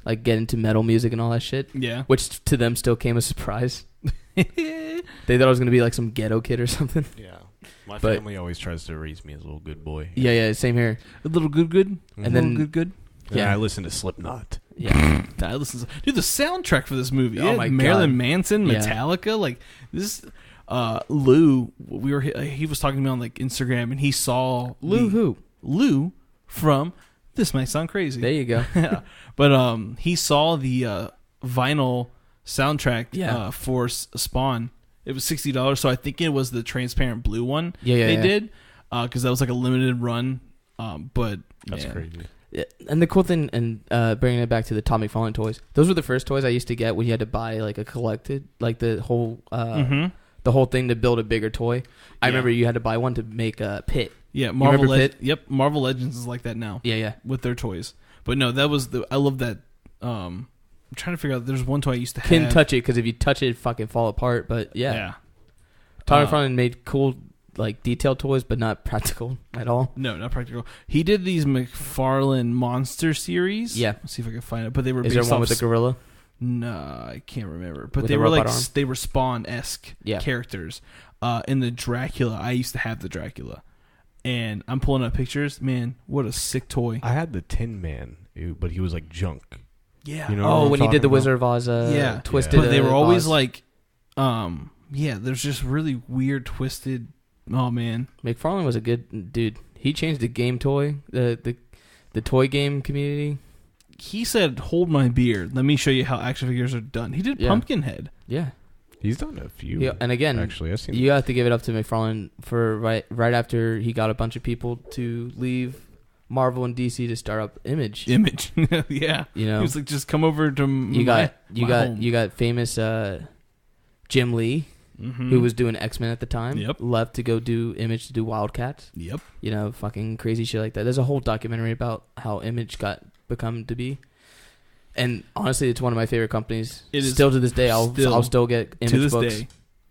like get into metal music and all that shit. Yeah, which to them still came as a surprise. They thought I was gonna be like some ghetto kid or something. Yeah. My family always tries to raise me as a little good boy. Yeah, same here. A little good, mm-hmm. And then good. Yeah, I listen to Slipknot. Yeah, I listen to the soundtrack for this movie. Oh my Marilyn God. Manson, Metallica, like this. Lou, he was talking to me on like Instagram, and he saw Lou from This Might Sound Crazy. There you go. Yeah, but he saw the vinyl soundtrack for Spawn. It was $60, so I think it was the transparent blue one. They did because that was like a limited run. But that's crazy. Yeah. And the cool thing, and bringing it back to the Todd McFarlane toys, those were the first toys I used to get when you had to buy like a collected, like the whole thing to build a bigger toy. I remember you had to buy one to make a Pit. Yeah, Marvel Pit. Yep, Marvel Legends is like that now. Yeah, with their toys. But no, that was I love that. I'm trying to figure out. There's one toy I used to have. Couldn't touch it because if you touch it, it'd fucking fall apart. But yeah. Todd McFarlane made cool like detailed toys, but not practical at all. No, not practical. He did these McFarlane Monster series. Yeah, let's see if I can find it. But they were. Is there one with the gorilla? No, I can't remember. But they were like they were Spawn-esque characters. In the Dracula, I used to have the Dracula, and I'm pulling up pictures. Man, what a sick toy! I had the Tin Man, but he was like junk. Yeah. You know when he did the Wizard of Oz, twisted. But they were always Oz. like, there's just really weird, twisted. Oh man, McFarlane was a good dude. He changed the game toy, the toy game community. He said, "Hold my beer. Let me show you how action figures are done." He did Pumpkinhead. Yeah, he's done a few. Yeah, and again, actually, I've seen you have to give it up to McFarlane for right after he got a bunch of people to leave Marvel and DC to start up Image. Yeah. You know, he was like, just come over to you got famous Jim Lee, who was doing X-Men at the time. Yep. Left to go do Image to do Wildcats. Yep. You know, fucking crazy shit like that. There's a whole documentary about how Image become to be. And honestly, it's one of my favorite companies. It is still to this day. I'll still get Image to this books. Day.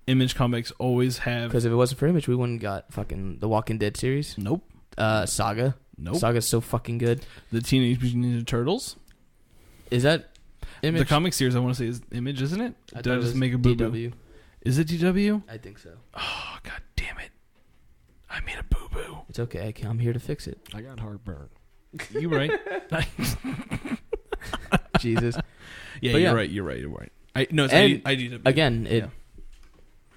Image comics always have. Because if it wasn't for Image, we wouldn't got fucking the Walking Dead series. Nope. Saga. Nope. Saga's so fucking good. The Teenage Mutant Ninja Turtles. Is that Image? The comic series I want to say is Image, isn't it? Did I just make a boo-boo? DW. Is it DW? I think so. Oh, god damn it. I made a boo-boo. It's okay. I'm here to fix it. I got heartburn. You right. Jesus. Yeah, you're right. You're right. It's IDW. Again,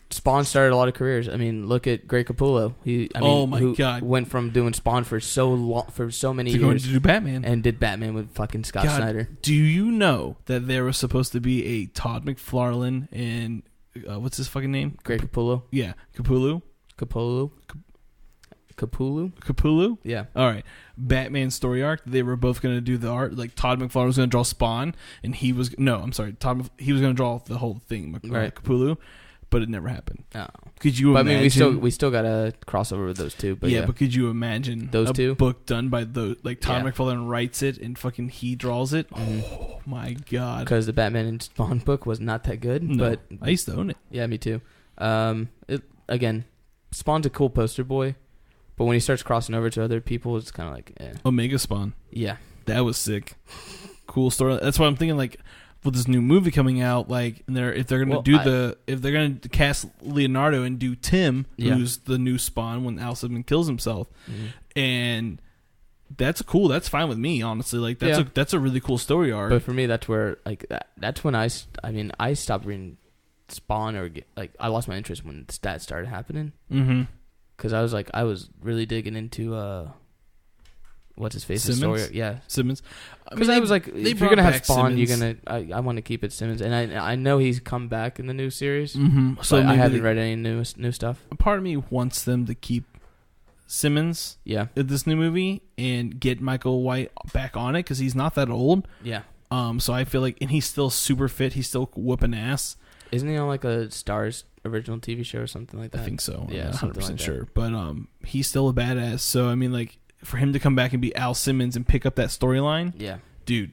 Spawn started a lot of careers. I mean, look at Greg Capullo. Who went from doing Spawn for so long, for so many years, going to do Batman, and did Batman with fucking Scott Snyder. Do you know that there was supposed to be a Todd McFarlane and what's his fucking name? Greg Capullo. Yeah, Capullo. Yeah. All right. Batman story arc. They were both going to do the art. Like Todd McFarlane was going to draw Spawn, and he was he was going to draw the whole thing. Right. Capullo. But it never happened. Oh. Could you imagine? I mean, we still got a crossover with those two. But but could you imagine those two book done by those? Like Todd McFarlane writes it and fucking he draws it. Oh my god! Because the Batman and Spawn book was not that good. No, but I used to own it. Yeah, me too. Again, Spawn's a cool poster boy, but when he starts crossing over to other people, it's kind of like Omega Spawn. Yeah, that was sick. Cool story. That's why I'm thinking like. With this new movie coming out, like, if they're gonna cast Leonardo and do Tim, who's the new Spawn when Al Simmons kills himself, and that's fine with me, honestly. Like that's a really cool story arc. But for me, that's where that's when I stopped reading Spawn I lost my interest when that started happening. Because I was really digging into what's his face? Simmons? Story? Yeah, Simmons. Because I was like, if you're gonna have Spawn, Simmons. I want to keep it Simmons, and I know he's come back in the new series. So I haven't read any new stuff. A part of me wants them to keep Simmons, in this new movie, and get Michael White back on it because he's not that old. Yeah. So I feel like, and he's still super fit. He's still whooping ass. Isn't he on like a Starz original TV show or something like that? I think so. Yeah, I'm not 100% sure, but he's still a badass. So I mean, like. For him to come back and be Al Simmons and pick up that storyline, dude,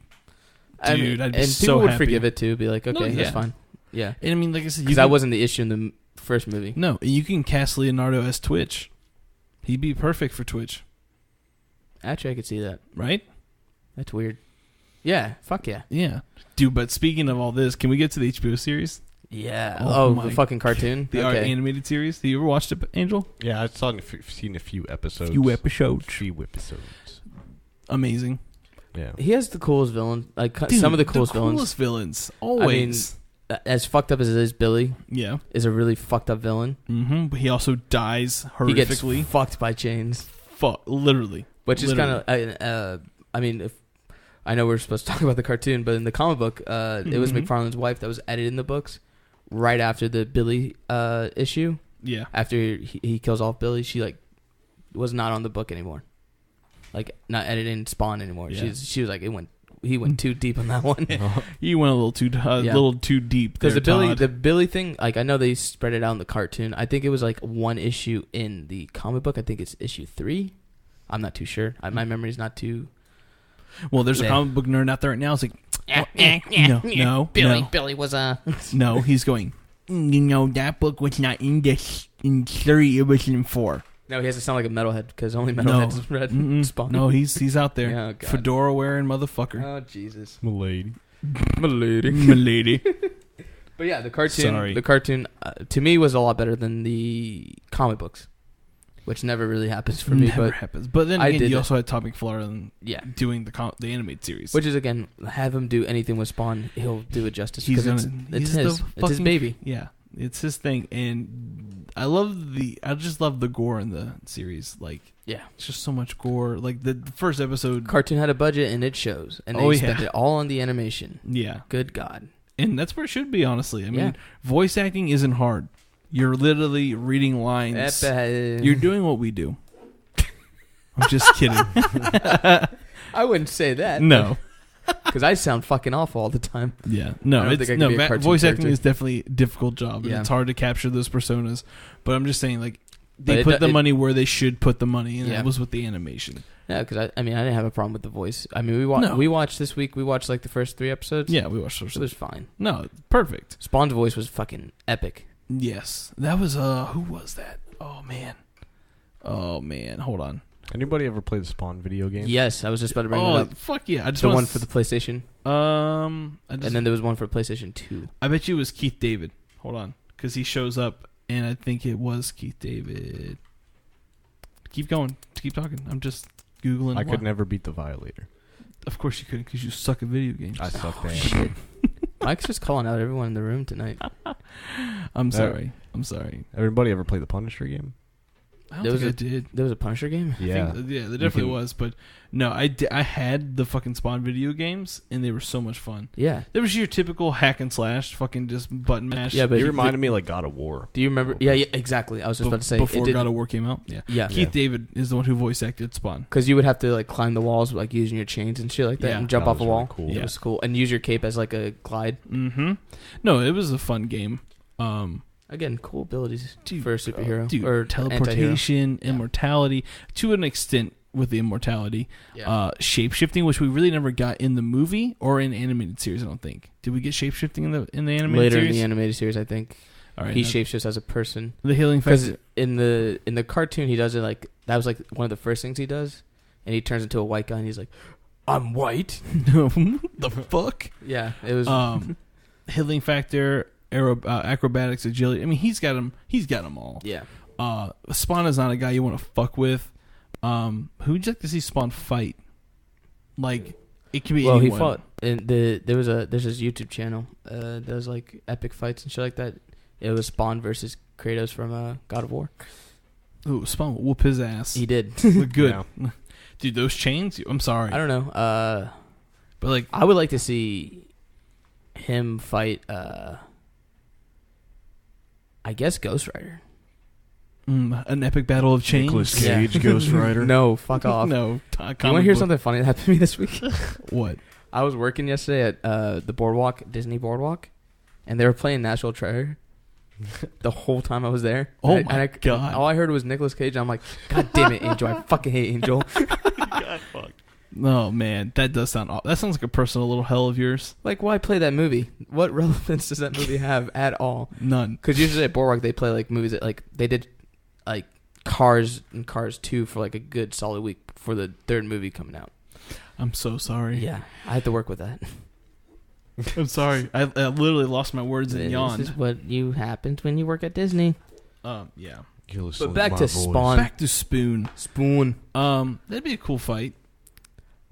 I'd be and people so would happy. Forgive it too, be like, okay, that's fine, yeah. And I mean, like I said, because that wasn't the issue in the first movie. No, you can cast Leonardo as Twitch; he'd be perfect for Twitch. Actually, I could see that. Right? That's weird. Yeah, fuck yeah, dude. But speaking of all this, can we get to the HBO series? Yeah. The fucking cartoon, the animated series. Have you ever watched it, Angel? Yeah, I've seen a few episodes. Few episodes. Amazing. Yeah. He has the coolest villain. Like some of the coolest villains. Always. I mean, as fucked up as it is, Billy. Yeah. Is a really fucked up villain. Mm-hmm. But he also dies horrifically. He gets fucked by chains. Literally. Which is kind of. I mean, if I know we're supposed to talk about the cartoon, but in the comic book, it was McFarlane's wife that was edited in the books. Right after the Billy issue, after he kills off Billy, she was not on the book anymore, not editing Spawn anymore. Yeah. She was like, he went too deep on that one. He went a little too deep because the Billy thing. Like I know they spread it out in the cartoon. I think it was like one issue in the comic book. I think it's issue 3. I'm not too sure. My memory's not too. Well, there's a comic book nerd out there right now. It's like, no, Billy was no. He's going. That book was not in 3. It was in 4. No, he has to sound like a metalhead because only metalheads read Spawn. No, he's out there. Fedora wearing motherfucker. Oh Jesus, Milady. But yeah, the cartoon to me was a lot better than the comic books. Which never really happens for me. Never happens. But then again, you also had Todd McFarlane doing the animated series. Which is, again, have him do anything with Spawn, he'll do it justice. It's his baby. Yeah, it's his thing. And I just love the gore in the series. It's just so much gore. Like the first episode. Cartoon had a budget and it shows. And they spent it all on the animation. Yeah. Good God. And that's where it should be, honestly. I mean, voice acting isn't hard. You're literally reading lines. You're doing what we do. I'm just kidding. I wouldn't say that. No. Because I sound fucking awful all the time. Yeah. No, voice acting is definitely a difficult job. Yeah. It's hard to capture those personas. But I'm just saying, they put the money where they should put the money, and that was with the animation. Yeah, because I didn't have a problem with the voice. I mean, we watched this week. We watched the first 3 episodes. Yeah, we watched those. It was fine. No, perfect. Spawn's voice was fucking epic. Yes, that was who was that? Oh man, hold on. Anybody ever played the Spawn video game? Yes, I was just about to bring it up. Fuck yeah! The one for the PlayStation. And then there was one for PlayStation 2. I bet you it was Keith David. Hold on, because he shows up, and I think it was Keith David. Keep going. Keep talking. I'm just googling. I could never beat the Violator. Of course you couldn't, because you suck at video games. I suck at shit. Mike's just calling out everyone in the room tonight. I'm sorry. Everybody ever play the Punisher game? I don't think I did. There was a Punisher game? Yeah. There definitely was. But no, I had the fucking Spawn video games, and they were so much fun. Yeah. There was your typical hack and slash, fucking just button mash. Yeah, but you reminded me like God of War. Do you remember? Yeah, exactly. I was just about to say. Before God of War came out? Yeah. Keith David is the one who voice acted Spawn. Because you would have to like climb the walls, like using your chains and shit like that, and jump off a wall. Cool. Yeah. It was cool. And use your cape as like a glide. Mm-hmm. No, it was a fun game. Again, cool abilities for a superhero. Or teleportation, immortality, to an extent with the immortality. Yeah. Shape-shifting, which we really never got in the movie or in animated series, I don't think. Did we get shape-shifting in the animated series? Later in the animated series, I think. All right, he shapeshifts as a person. The healing factor. Because in the cartoon, he does it like... That was like one of the first things he does. And he turns into a white guy and he's like, I'm white? The fuck? Yeah, it was... healing factor... acrobatics, agility. I mean, he's got them all. Yeah. Spawn is not a guy you want to fuck with. Who would you like to see Spawn fight? Like, it could be anyone. He fought. And there's this YouTube channel. Does like epic fights and shit like that. It was Spawn versus Kratos from God of War. Ooh, Spawn whoop his ass. He did. Look good. Yeah. Dude, those chains. I'm sorry. I don't know. But like, I would like to see him fight. I guess Ghost Rider. An epic battle of chains. Nicolas Cage, Ghost Rider. No, fuck off. No. You want to hear something funny that happened to me this week? What? I was working yesterday at the Boardwalk, Disney Boardwalk, and they were playing National Treasure the whole time I was there. Oh my God. All I heard was Nicolas Cage, and I'm like, God damn it, Angel. I fucking hate Angel. God, fuck. Oh, man. That does sound awful. That sounds like a personal little hell of yours. Like, why play that movie? What relevance does that movie have at all? None. Because usually at Boardwalk, they play, like, movies that, like, they did, like, Cars and Cars 2 for, like, a good solid week before the third movie coming out. I'm so sorry. Yeah. I had to work with that. I'm sorry. I literally lost my words and yawned. This is what happens when you work at Disney. Yeah. But back to Spawn. Back to Spoon. That'd be a cool fight.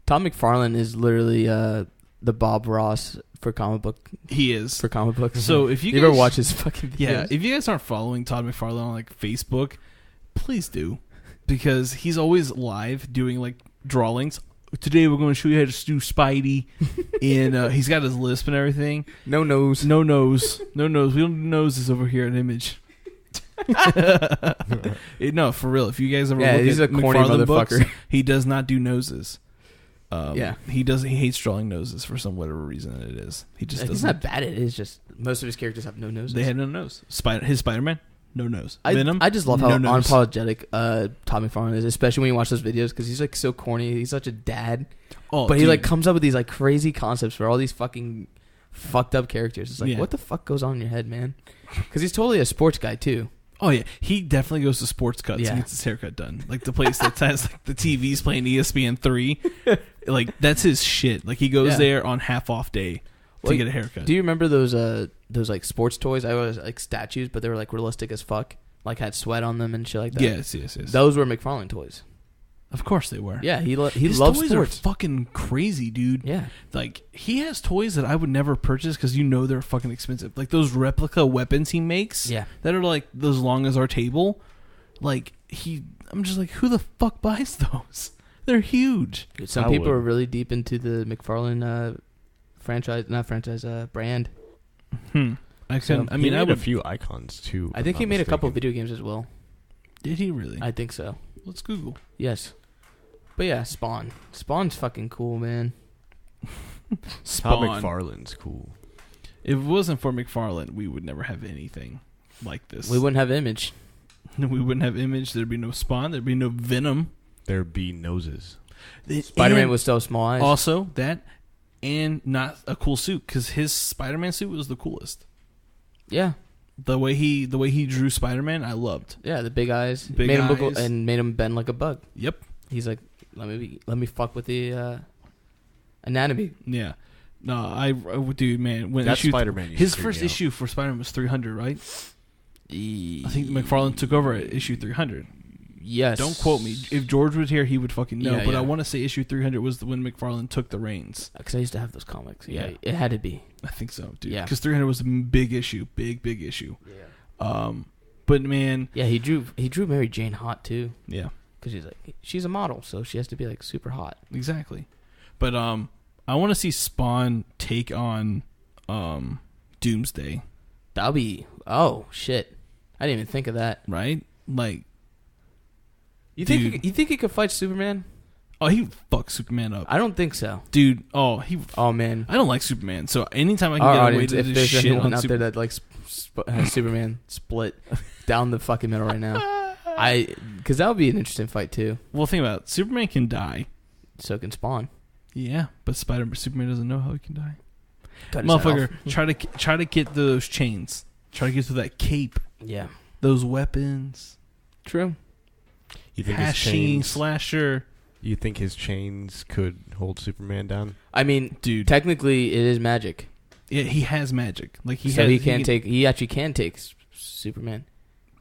Todd McFarlane is literally the Bob Ross for comic book. He is for comic books. So if you ever watch his fucking videos? Yeah, if you guys aren't following Todd McFarlane on like Facebook, please do, because he's always live doing like drawings. Today we're going to show you how to do Spidey, and he's got his lisp and everything. No nose. We don't do noses over here at Image. No, for real. If you guys ever look he's at a corny McFarlane motherfucker. books, he does not do noses. He hates drawing noses for some whatever reason it is. He just doesn't. It's not bad. It is just most of his characters have no noses. They have no nose. His Spider-Man, no nose. Venom, I just love how unapologetic Todd McFarlane is, especially when you watch those videos, because he's like so corny. He's such a dad. But he like comes up with these like crazy concepts for all these fucking fucked up characters. It's like, what the fuck goes on in your head, man? Because he's totally a sports guy too. Oh yeah, he definitely goes to sports cuts and gets his haircut done. Like the place that has like the TVs playing ESPN 3, like that's his shit. Like he goes there on half off day to get a haircut. Do you remember those like sports toys? I was like statues, but they were like realistic as fuck. Like had sweat on them and shit like that. Yes. Those were McFarlane toys. Of course they were. Yeah, he loves toys sports. Are fucking crazy, dude. Yeah, like he has toys that I would never purchase because they're fucking expensive. Like those replica weapons he makes. Yeah, that are like as long as our table. Like I'm just like, who the fuck buys those? They're huge. Some people are really deep into the McFarlane brand. I made a few icons too. I think he made a couple of video games as well. Did he really? I think so. Let's Google. Yes. But yeah, Spawn. Spawn's fucking cool, man. Todd McFarlane's cool. If it wasn't for McFarlane, we would never have anything like this. We wouldn't have Image. We wouldn't have Image. There'd be no Spawn. There'd be no Venom. There'd be noses. Spider-Man was so small eyes. Also, that and not a cool suit, because his Spider-Man suit was the coolest. Yeah. The way he drew Spider-Man, I loved. Yeah, the big eyes. Made him bend like a bug. Yep. He's like, let me fuck with the anatomy. Yeah. No, dude, man. When Spider-Man. His first issue for Spider-Man was 300, right? I think McFarlane took over at issue 300. Yes. Don't quote me. If George was here, he would fucking know. Yeah, but yeah. I want to say issue 300 was when McFarlane took the reins. Because I used to have those comics. Yeah, Yeah. it had to be. I think so, dude. Yeah. Because 300 was a big issue. Big issue. Yeah. But, man. Yeah, he drew Mary Jane hot, too. Yeah. Because she's a model, so she has to be, like, super hot. Exactly. But I want to see Spawn take on Doomsday. That'll be... Oh, shit. I didn't even think of that. Right? Like... You think he could fight Superman? Oh, he fucked Superman up. I don't think so. Dude, Oh, man. I don't like Superman, so anytime I can Our get away audience, to if this there's shit anyone on out there that likes has Superman split down the fucking middle right now, because that would be an interesting fight too. Well, think about it. Superman can die. So can Spawn. Yeah, but Superman doesn't know how he can die. Cut his head Motherfucker, try to get those chains. Try to get to that cape. Yeah. Those weapons. True. You think Hashing slasher. You think his chains could hold Superman down? I mean, dude, technically it is magic. Yeah, he has magic. Like he actually can take Superman.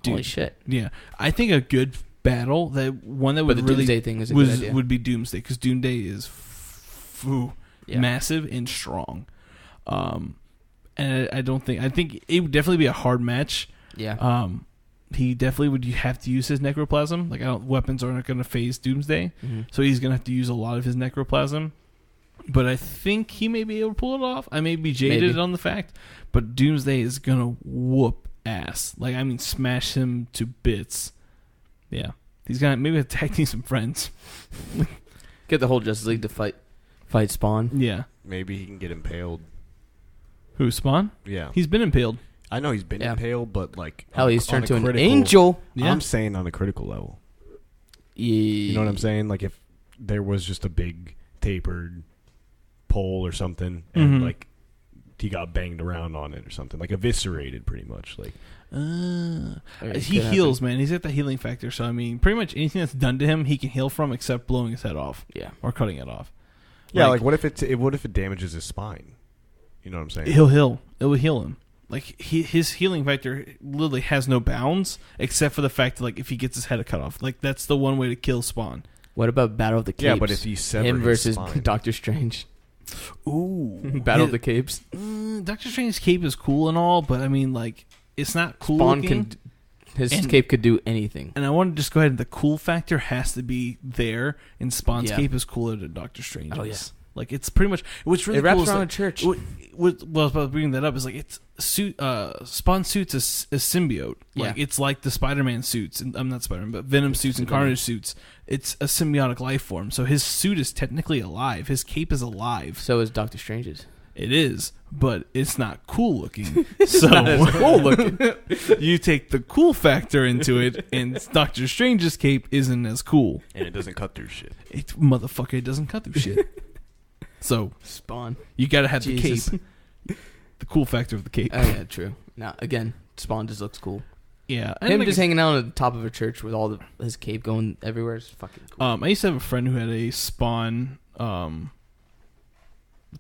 Dude, holy shit. Yeah, I think a good battle would really Doomsday thing is a good idea. Would be Doomsday, because Doomsday is massive and strong. And I think it would definitely be a hard match. Yeah. He definitely would have to use his necroplasm. Like, weapons aren't going to phase Doomsday, so he's going to have to use a lot of his necroplasm. But I think he may be able to pull it off. I may be jaded on the fact, but Doomsday is going to whoop ass. Like, I mean, smash him to bits. Yeah. He's going to maybe tag team some friends. Get the whole Justice League to fight Spawn. Yeah. Maybe he can get impaled. Who, Spawn? Yeah. He's been impaled. I know he's been impaled, but like... Hell, he's turned to an angel. Yeah. I'm saying on a critical level. Yeah. You know what I'm saying? Like, if there was just a big tapered pole or something, and like he got banged around on it or something, like eviscerated pretty much. Like he heals, man. He's got the healing factor. So I mean, pretty much anything that's done to him, he can heal from, except blowing his head off. Yeah, or cutting it off. Yeah, like what if it damages his spine? You know what I'm saying? He'll heal. It will heal him. Like his healing factor literally has no bounds, except for the fact that, like, if he gets his head cut off, like that's the one way to kill Spawn. What about Battle of the Capes? Yeah, but if he severed him versus spine. Doctor Strange. Ooh, Battle of the Capes. Doctor Strange's cape is cool and all, but I mean, like, it's not cool. Spawn his cape could do anything. And I want to just go ahead and the cool factor has to be there, and Spawn's cape is cooler than Doctor Strange's. Oh yeah. Like, it's pretty much what's really it wraps cool around is, like, a church. Well, I was about to bring that up. Is like it's Spawn suits a symbiote. Like, it's like the Spider-Man suits, and I'm not Spider-Man, but Venom suits and Carnage suits. It's a symbiotic life form. So his suit is technically alive. His cape is alive. So is Doctor Strange's. It is, but it's not cool looking. So not as cool looking. You take the cool factor into it, and Doctor Strange's cape isn't as cool, and it doesn't cut through shit. It doesn't cut through shit. So Spawn, you got to have the cape, the cool factor of the cape. Oh yeah, true. Now again, Spawn just looks cool. Yeah, him like just hanging out on the top of a church with all his cape going everywhere is fucking cool. I used to have a friend who had a Spawn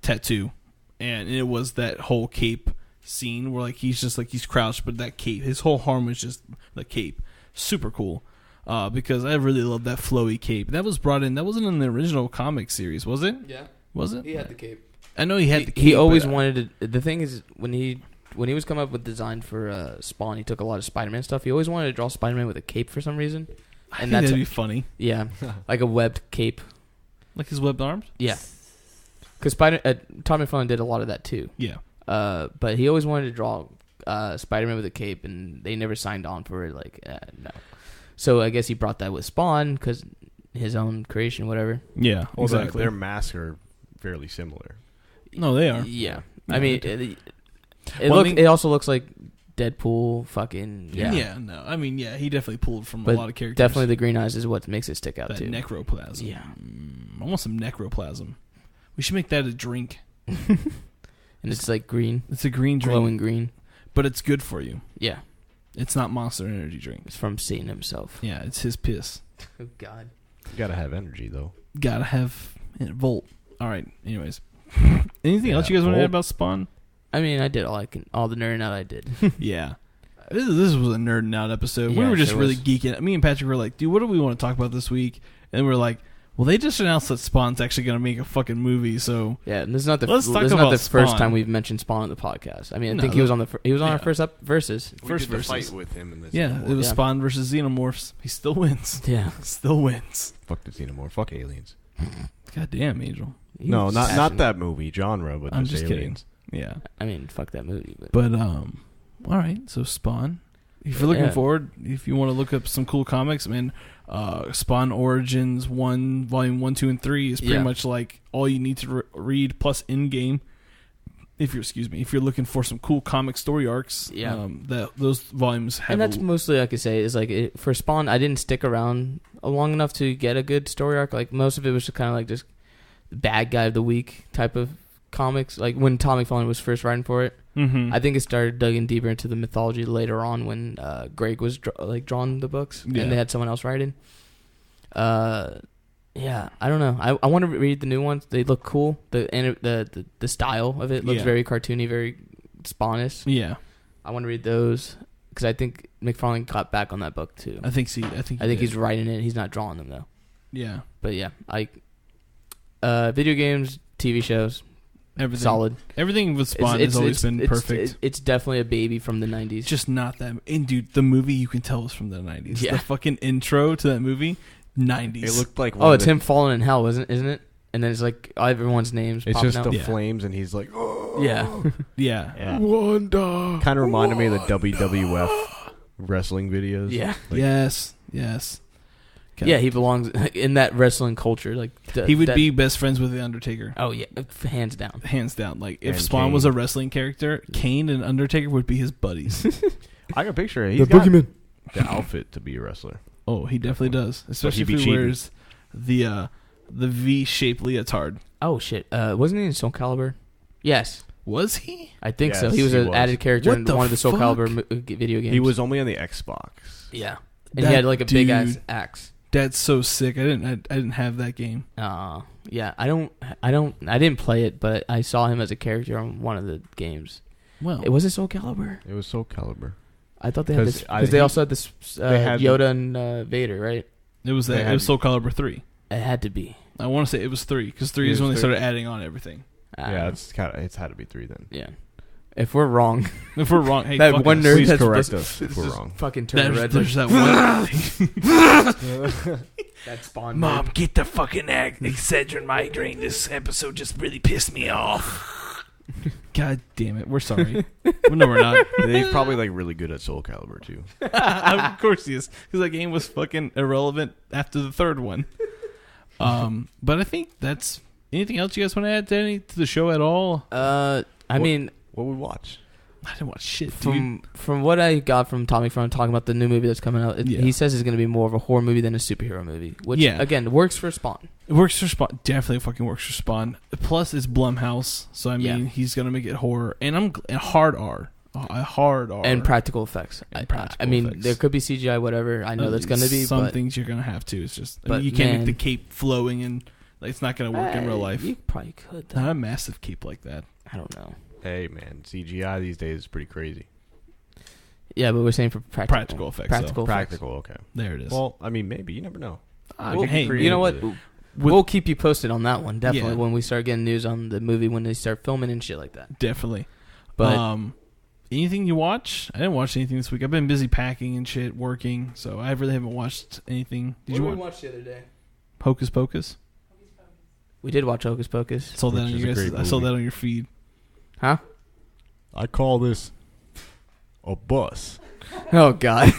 tattoo, and it was that whole cape scene where, like, he's crouched, but that cape, his whole arm was just the cape. Super cool. Because I really love that flowy cape. That was brought in. That wasn't in the original comic series, was it? Yeah. Was it? He had the cape. I know he had the cape. He always wanted to. The thing is, when he was coming up with design for Spawn, he took a lot of Spider-Man stuff. He always wanted to draw Spider-Man with a cape for some reason. And that'd be funny. Yeah, like a webbed cape. Like his webbed arms? Yeah. Because Todd McFarlane did a lot of that too. Yeah. But he always wanted to draw Spider-Man with a cape, and they never signed on for it. Like, no. So I guess he brought that with Spawn because his own creation, whatever. Yeah, well, exactly. Their masks are fairly similar. No, they are. Yeah, no, I mean, it also looks like Deadpool. Fucking yeah. Yeah, no, I mean, yeah, he definitely pulled from a lot of characters. Definitely the green eyes is what makes it stick out that too. Necroplasm. Yeah, I want some necroplasm. We should make that a drink. And it's like green. It's a green drink, glowing green, but it's good for you. Yeah. It's not Monster Energy drink. It's from Satan himself. Yeah, it's his piss. Oh, God. You gotta have energy, though. Gotta have Volt. All right, anyways. Anything else you guys want to add about Spawn? I mean, I did all the nerding out I did. Yeah. This was a nerding out episode. We Yeah, were just sure really was. geeking. Me and Patrick were like, dude, what do we want to talk about this week? And we're like, well, they just announced that Spawn's actually going to make a fucking movie. So Yeah, and this is not the Let's talk this is not about the first Spawn. time we've mentioned Spawn on the podcast. I mean, I No, think he was on yeah. our first versus. We First did the versus. fight with him in this. yeah, it was Yeah. Spawn versus Xenomorphs. He still wins. Yeah, Still wins. Fuck the xenomorph. Fuck aliens. God damn, Angel. No, He's not passionate. that movie genre, but I'm just just aliens. kidding. Yeah. I mean, fuck that movie. But all right. So Spawn. If you're looking Yeah. forward, if you want to look up some cool comics, man, Spawn Origins 1, Volume 1, 2, and 3 is pretty Yeah. much like all you need to read plus in game. If you're looking for some cool comic story arcs, Yeah. that those volumes have. And that's mostly, like I say, is like for Spawn. I didn't stick around long enough to get a good story arc. Like most of it was just kind of like just bad guy of the week type of comics. Like when Todd McFarlane was first writing for it, Mm-hmm. I think it started digging deeper into the mythology later on when Greg was drawing the books Yeah. and they had someone else writing. Yeah, I don't know. I want to read the new ones. They look cool. The style of it looks Yeah. very cartoony, very Spawnish. Yeah, I want to read those because I think McFarlane got back on that book too. I think He's writing it. He's not drawing them though. Yeah, But yeah, video games, TV shows, everything solid. Everything with Spawn has always been perfect. It's definitely a baby from the 90s. Just not that. And dude, the movie you can tell was from the 90s. Yeah. The fucking intro to that movie, 90s. It looked like it's him falling in hell, isn't it? And then it's like everyone's names. It's popping just out. the Yeah. flames, and he's like, oh. Yeah. Yeah. Yeah. Wanda. Kind of reminded me of the WWF wrestling videos. Yeah. Like, Yes. Yeah, he belongs in that wrestling culture. Like He would be best friends with the Undertaker. Oh yeah, hands down. Hands down. Like if And Spawn Kane. was a wrestling character, Kane and Undertaker would be his buddies. I can picture it. He's got the outfit to be a wrestler. Oh, he definitely does. Especially if he'd he be wears the V-shaped leotard. Oh shit, wasn't he in Soul Calibur? Yes, Was he? I think so. Yes, He was he an was. added character What in the one of the Soul fuck? Calibur video games. He was only on the Xbox. Yeah, and That he had like a big ass dude. axe. That's so sick. I didn't have that game. Yeah, I didn't play it, but I saw him as a character on one of the games. Well, It was it Soul Calibur? It was Soul Calibur. I thought they had 'Cause this I because they think also had this they had Yoda and Vader, right? it was they that. It had- was Soul Calibur 3. It had to be. I want to say it was 3 because 3 It is when they was started 3. adding on everything. Yeah, it's had to be 3 then. Yeah. If we're wrong, If we're wrong, hey, that fuck one us. nerd Please that's correct supposed- us if we're wrong. fucking turn red. There's that one. That Spawn. Mom, get the fucking Excedrin migraine. This episode just really pissed me off. God damn it. We're sorry. Well, no, we're not. They're probably like really good at Soul Calibur too. Of course he is. Because that game was fucking irrelevant after the third one. But I think that's... Anything else you guys want to add to the show at all? I mean, What would we watch? I didn't watch shit, dude. from what I got from Tommy from talking about the new movie that's coming out, Yeah. he says it's going to be more of a horror movie than a superhero movie, which Yeah. again works for Spawn. It works for Spawn. Definitely fucking works for Spawn. Plus, it's Blumhouse. So, I mean, Yeah. he's going to make it horror. And a hard R. A hard R. And practical effects. And I practical mean, effects. there could be CGI, whatever. I know that's going to be, some but things you're going to have to. It's just... I but mean, you can't man- make the cape flowing and... Like, it's not going to work in real life. You probably could. Though. Not a massive cape like that. I don't know. Hey man, CGI these days is pretty crazy. Yeah, but we're saying for Practical effects, Practical effects. Practical, okay. There it is. Well, I mean, maybe you never know. Well, hey, you know what? creative We'll keep you posted on that one, definitely, Yeah. when we start getting news on the movie, when they start filming and shit like that. Definitely. But Anything you watch? I didn't watch anything this week. I've been busy packing and shit, working, so I really haven't watched anything. Did you watch watch the other day? Hocus Pocus? We did watch Hocus Pocus. I saw that Which on is you a guys. great I saw movie. that on your feed. Huh? I call this a bus. Oh, God.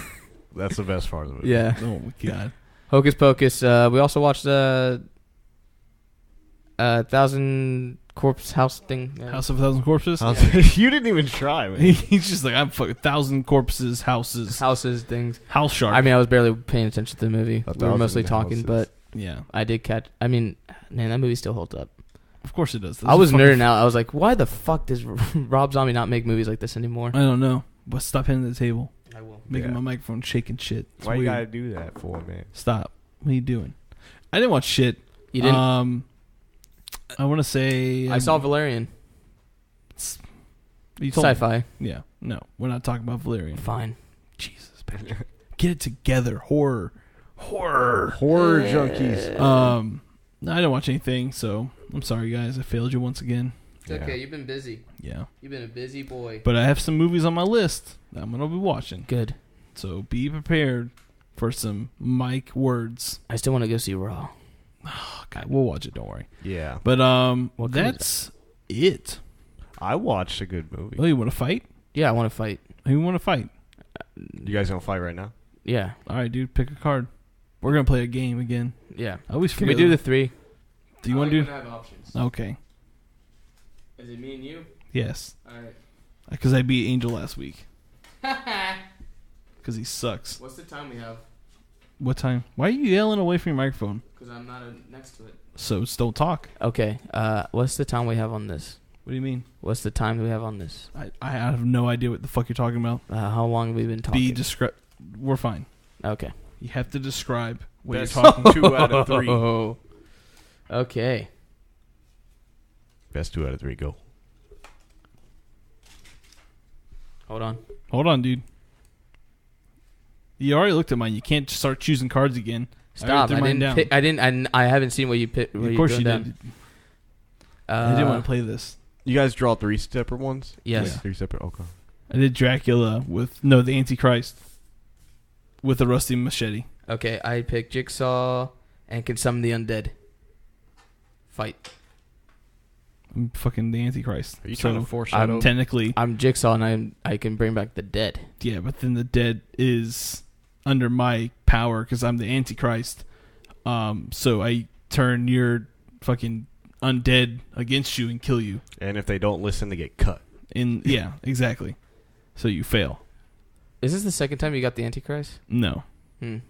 That's the best part of it. Yeah. Oh my god. Hocus Pocus. We also watched the 1,000 Corpse House thing. House of a Thousand Corpses. You didn't even try, man. He's just like, I'm fucking 1,000 corpses, houses, Houses, things. house shark. I mean, I was barely paying attention to the movie. We were 1,000 mostly talking, houses. but yeah, I did catch. I mean, man, that movie still holds up. of course it does. This I is was fucking- nerding out. I was like, why the fuck does Rob Zombie not make movies like this anymore? I don't know, but stop hitting the table, I will. making Yeah. my microphone shake and shit. It's Why you weird. gotta do that for, man? Stop. What are you doing? I didn't watch shit. You didn't? I want to say I saw Valerian. You told me. Sci-fi. Yeah, no, we're not talking about Valerian. Fine. Get it together. Horror Junkies. I didn't watch anything, so I'm sorry, guys. I failed you once again. It's okay. You've been busy. Yeah. You've been a busy boy. But I have some movies on my list that I'm going to be watching. Good. So be prepared for some Mike words. I still want to go see Raw. Oh, God, we'll watch it. Don't worry. Yeah. But that's it. I watched a good movie. Oh, you want to fight? Yeah, I want to fight. Who want to fight? You guys gonna fight right now? Yeah. All right, dude. Pick a card. We're going to play a game again. Yeah. I always Can forget. we do the 3? Do you want to do? I have options. Okay. Is it me and you? Yes. All right. Because I beat Angel last week. Because he sucks. What's the time we have? What time? Why are you yelling away from your microphone? Because I'm not next to it. So just don't talk. Okay. What's the time we have on this? What do you mean? What's the time we have on this? I have no idea what the fuck you're talking about. How long have we been talking? We're fine. Okay. You have to describe what Best you're talking. 2 out of 3. Okay. Best 2 out of 3. Go. Hold on. Hold on, dude. You already looked at mine. You can't just start choosing cards again. Stop. I haven't seen what you picked. Of course you did. I didn't want to play this. You guys draw 3 separate ones? Yes. Yeah. 3 separate. Okay. I did Dracula the Antichrist with a rusty machete. Okay, I picked Jigsaw and can summon the undead. Fight. I'm fucking the Antichrist. Are you trying to foreshadow? Technically, I'm Jigsaw and I can bring back the dead. Yeah, but then the dead is under my power because I'm the Antichrist. So I turn your fucking undead against you and kill you. And if they don't listen, they get cut. Yeah, exactly. So you fail. Is this the second time you got the Antichrist? No.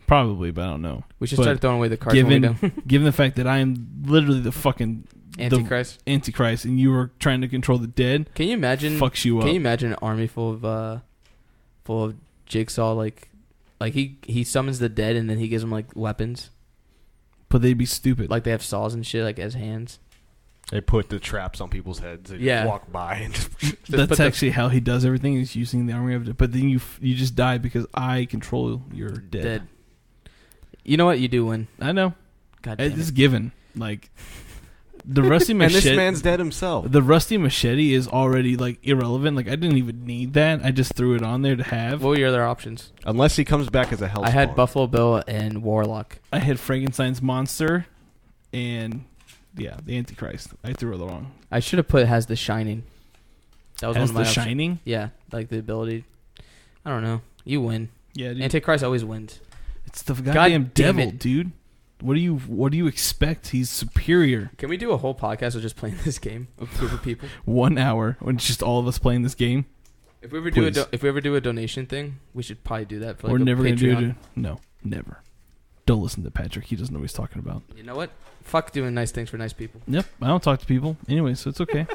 Probably, but I don't know. We should start throwing away the cards when we're done. Given the fact that I am literally the fucking Antichrist, and you were trying to control the dead. Can you imagine? Fucks you up. Can you imagine an army full of Jigsaw? Like he summons the dead and then he gives them like weapons. But they'd be stupid. Like they have saws and shit like as hands. They put the traps on people's heads. They just walk by and just that's actually how he does everything. Is using the army of it. But then you just die because I control your dead. You know what? You do win. I know. God damn it's given. Like the rusty machete. And this man's dead himself. The rusty machete is already like irrelevant. Like I didn't even need that. I just threw it on there to have. What were your other options? Unless he comes back as a hell. I had Buffalo Bill and Warlock. I had Frankenstein's monster, and the Antichrist. I threw it wrong. I should have put has the Shining. That was has one of my the options. Shining. Yeah, like the ability. I don't know. You win. Yeah, dude. Antichrist always wins. It's the goddamn devil, dude. What do you expect? He's superior. Can we do a whole podcast of just playing this game of group of people? 1 hour when it's just all of us playing this game. If we ever do a donation thing, we should probably do that. For like We're never gonna do it. Patreon. No, never. Don't listen to Patrick. He doesn't know what he's talking about. You know what? Fuck doing nice things for nice people. Yep, I don't talk to people anyway, so it's okay.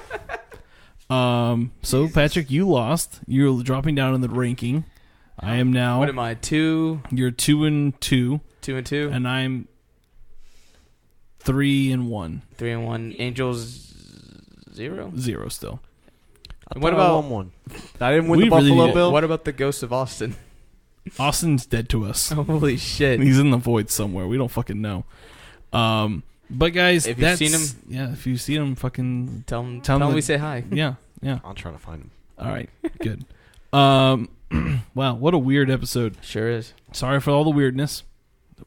So Patrick, you lost. You're dropping down in the ranking. I am now. What am I? 2. You're 2-2. 2-2. And I'm 3-1. 3-1. Angels 0. 0 still. What about 1-1? I didn't win the Buffalo Bill. What about the Ghost of Austin? Austin's dead to us. Holy shit! He's in the void somewhere. We don't fucking know. But guys, if you've seen him, yeah, if you've seen him, fucking tell him we say hi. Yeah. I'm trying to find him. All right, good. Wow, what a weird episode. Sure is. Sorry for all the weirdness.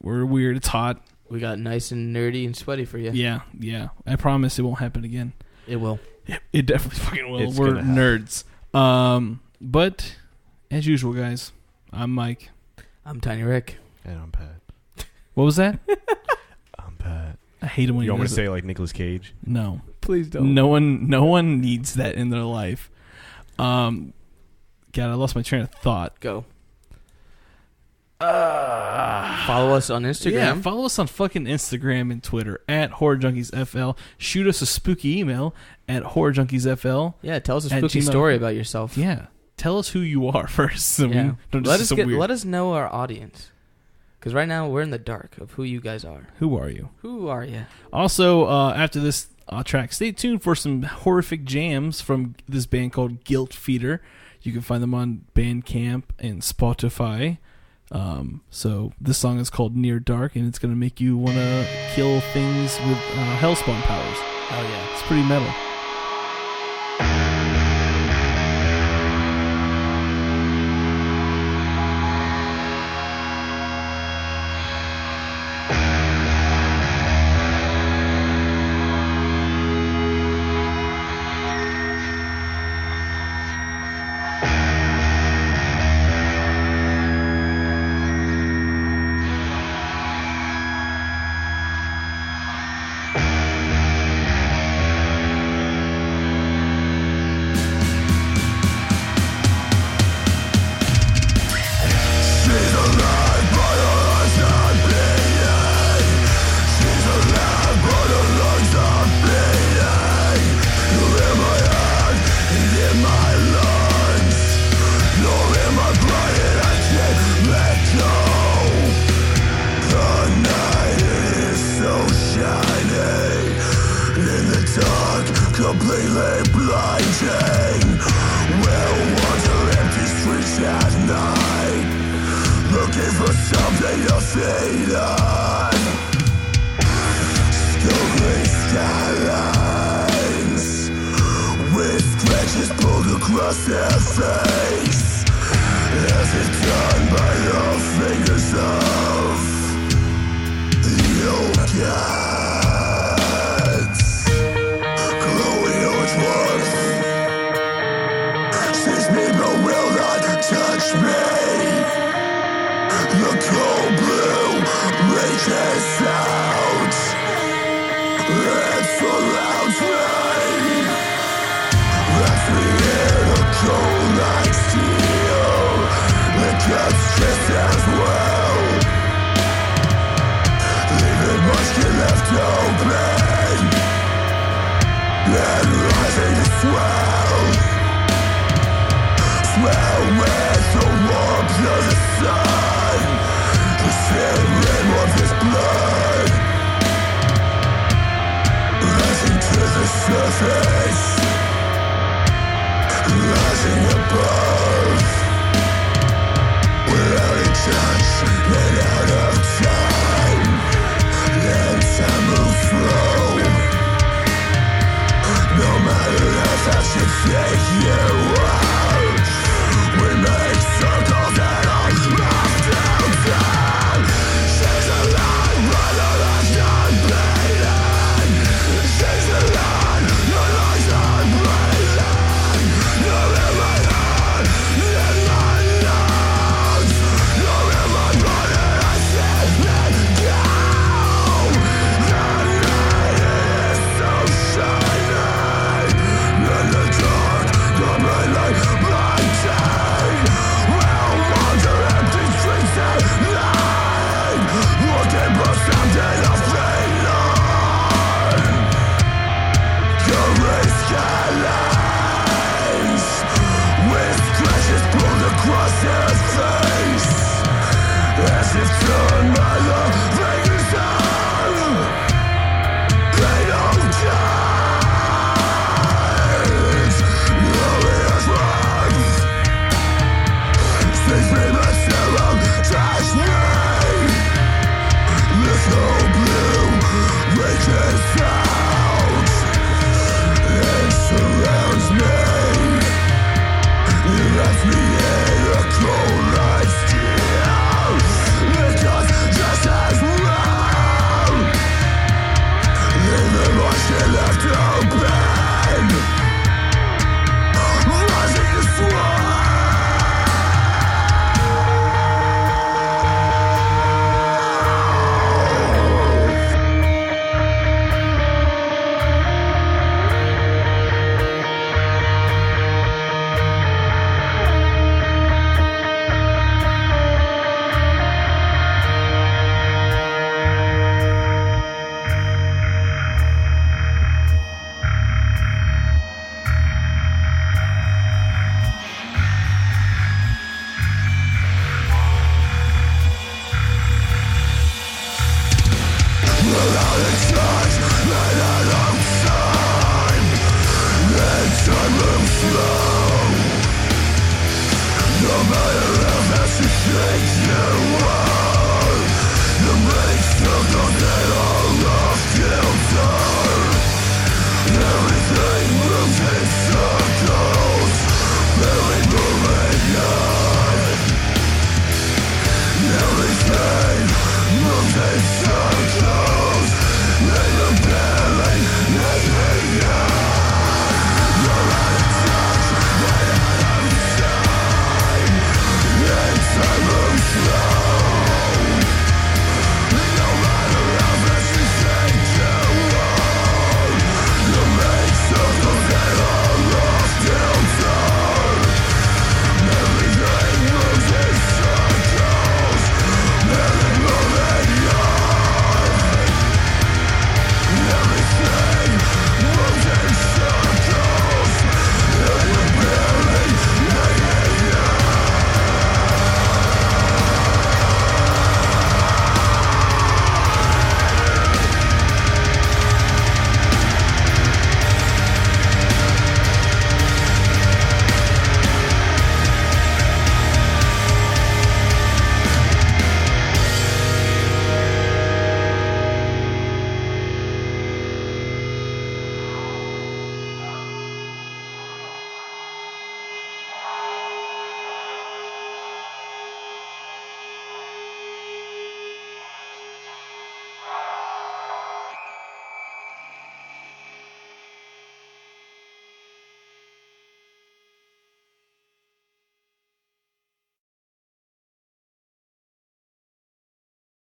We're weird. It's hot. We got nice and nerdy and sweaty for you. Yeah. I promise it won't happen again. It will. It definitely fucking will. It's We're nerds. But as usual, guys, I'm Mike. I'm Tiny Rick. And I'm Pat. What was that? I'm Pat. I hate it when you want me to say like Nicolas Cage? No. Please don't. No one needs that in their life. God, I lost my train of thought. Go. Follow us on Instagram. Yeah, follow us on fucking Instagram and Twitter at Horror Junkies FL. Shoot us a spooky email at Horror Junkies FL. Yeah, tell us a spooky story about yourself. Yeah, tell us who you are first. So yeah. let us know our audience. Because right now we're in the dark of who you guys are. Who are you? Who are you? Also, after this track, stay tuned for some horrific jams from this band called Guilt Feeder. You can find them on Bandcamp and Spotify. So this song is called Near Dark, and it's going to make you want to kill things with hellspawn powers. Oh yeah, it's pretty metal. Completely blinding. We'll wander empty streets at night, looking for something to feed on. Scary skylines with scratches pulled across their face, as if done by the fingers of the old gods. Sees me but will not touch me. The cold blue reaches out and surrounds me. Wraps me in a cold like steel. It cuts just as well, leaving much left open and rising to swell. Swell with the warmth of the sun, the same red of his blood. you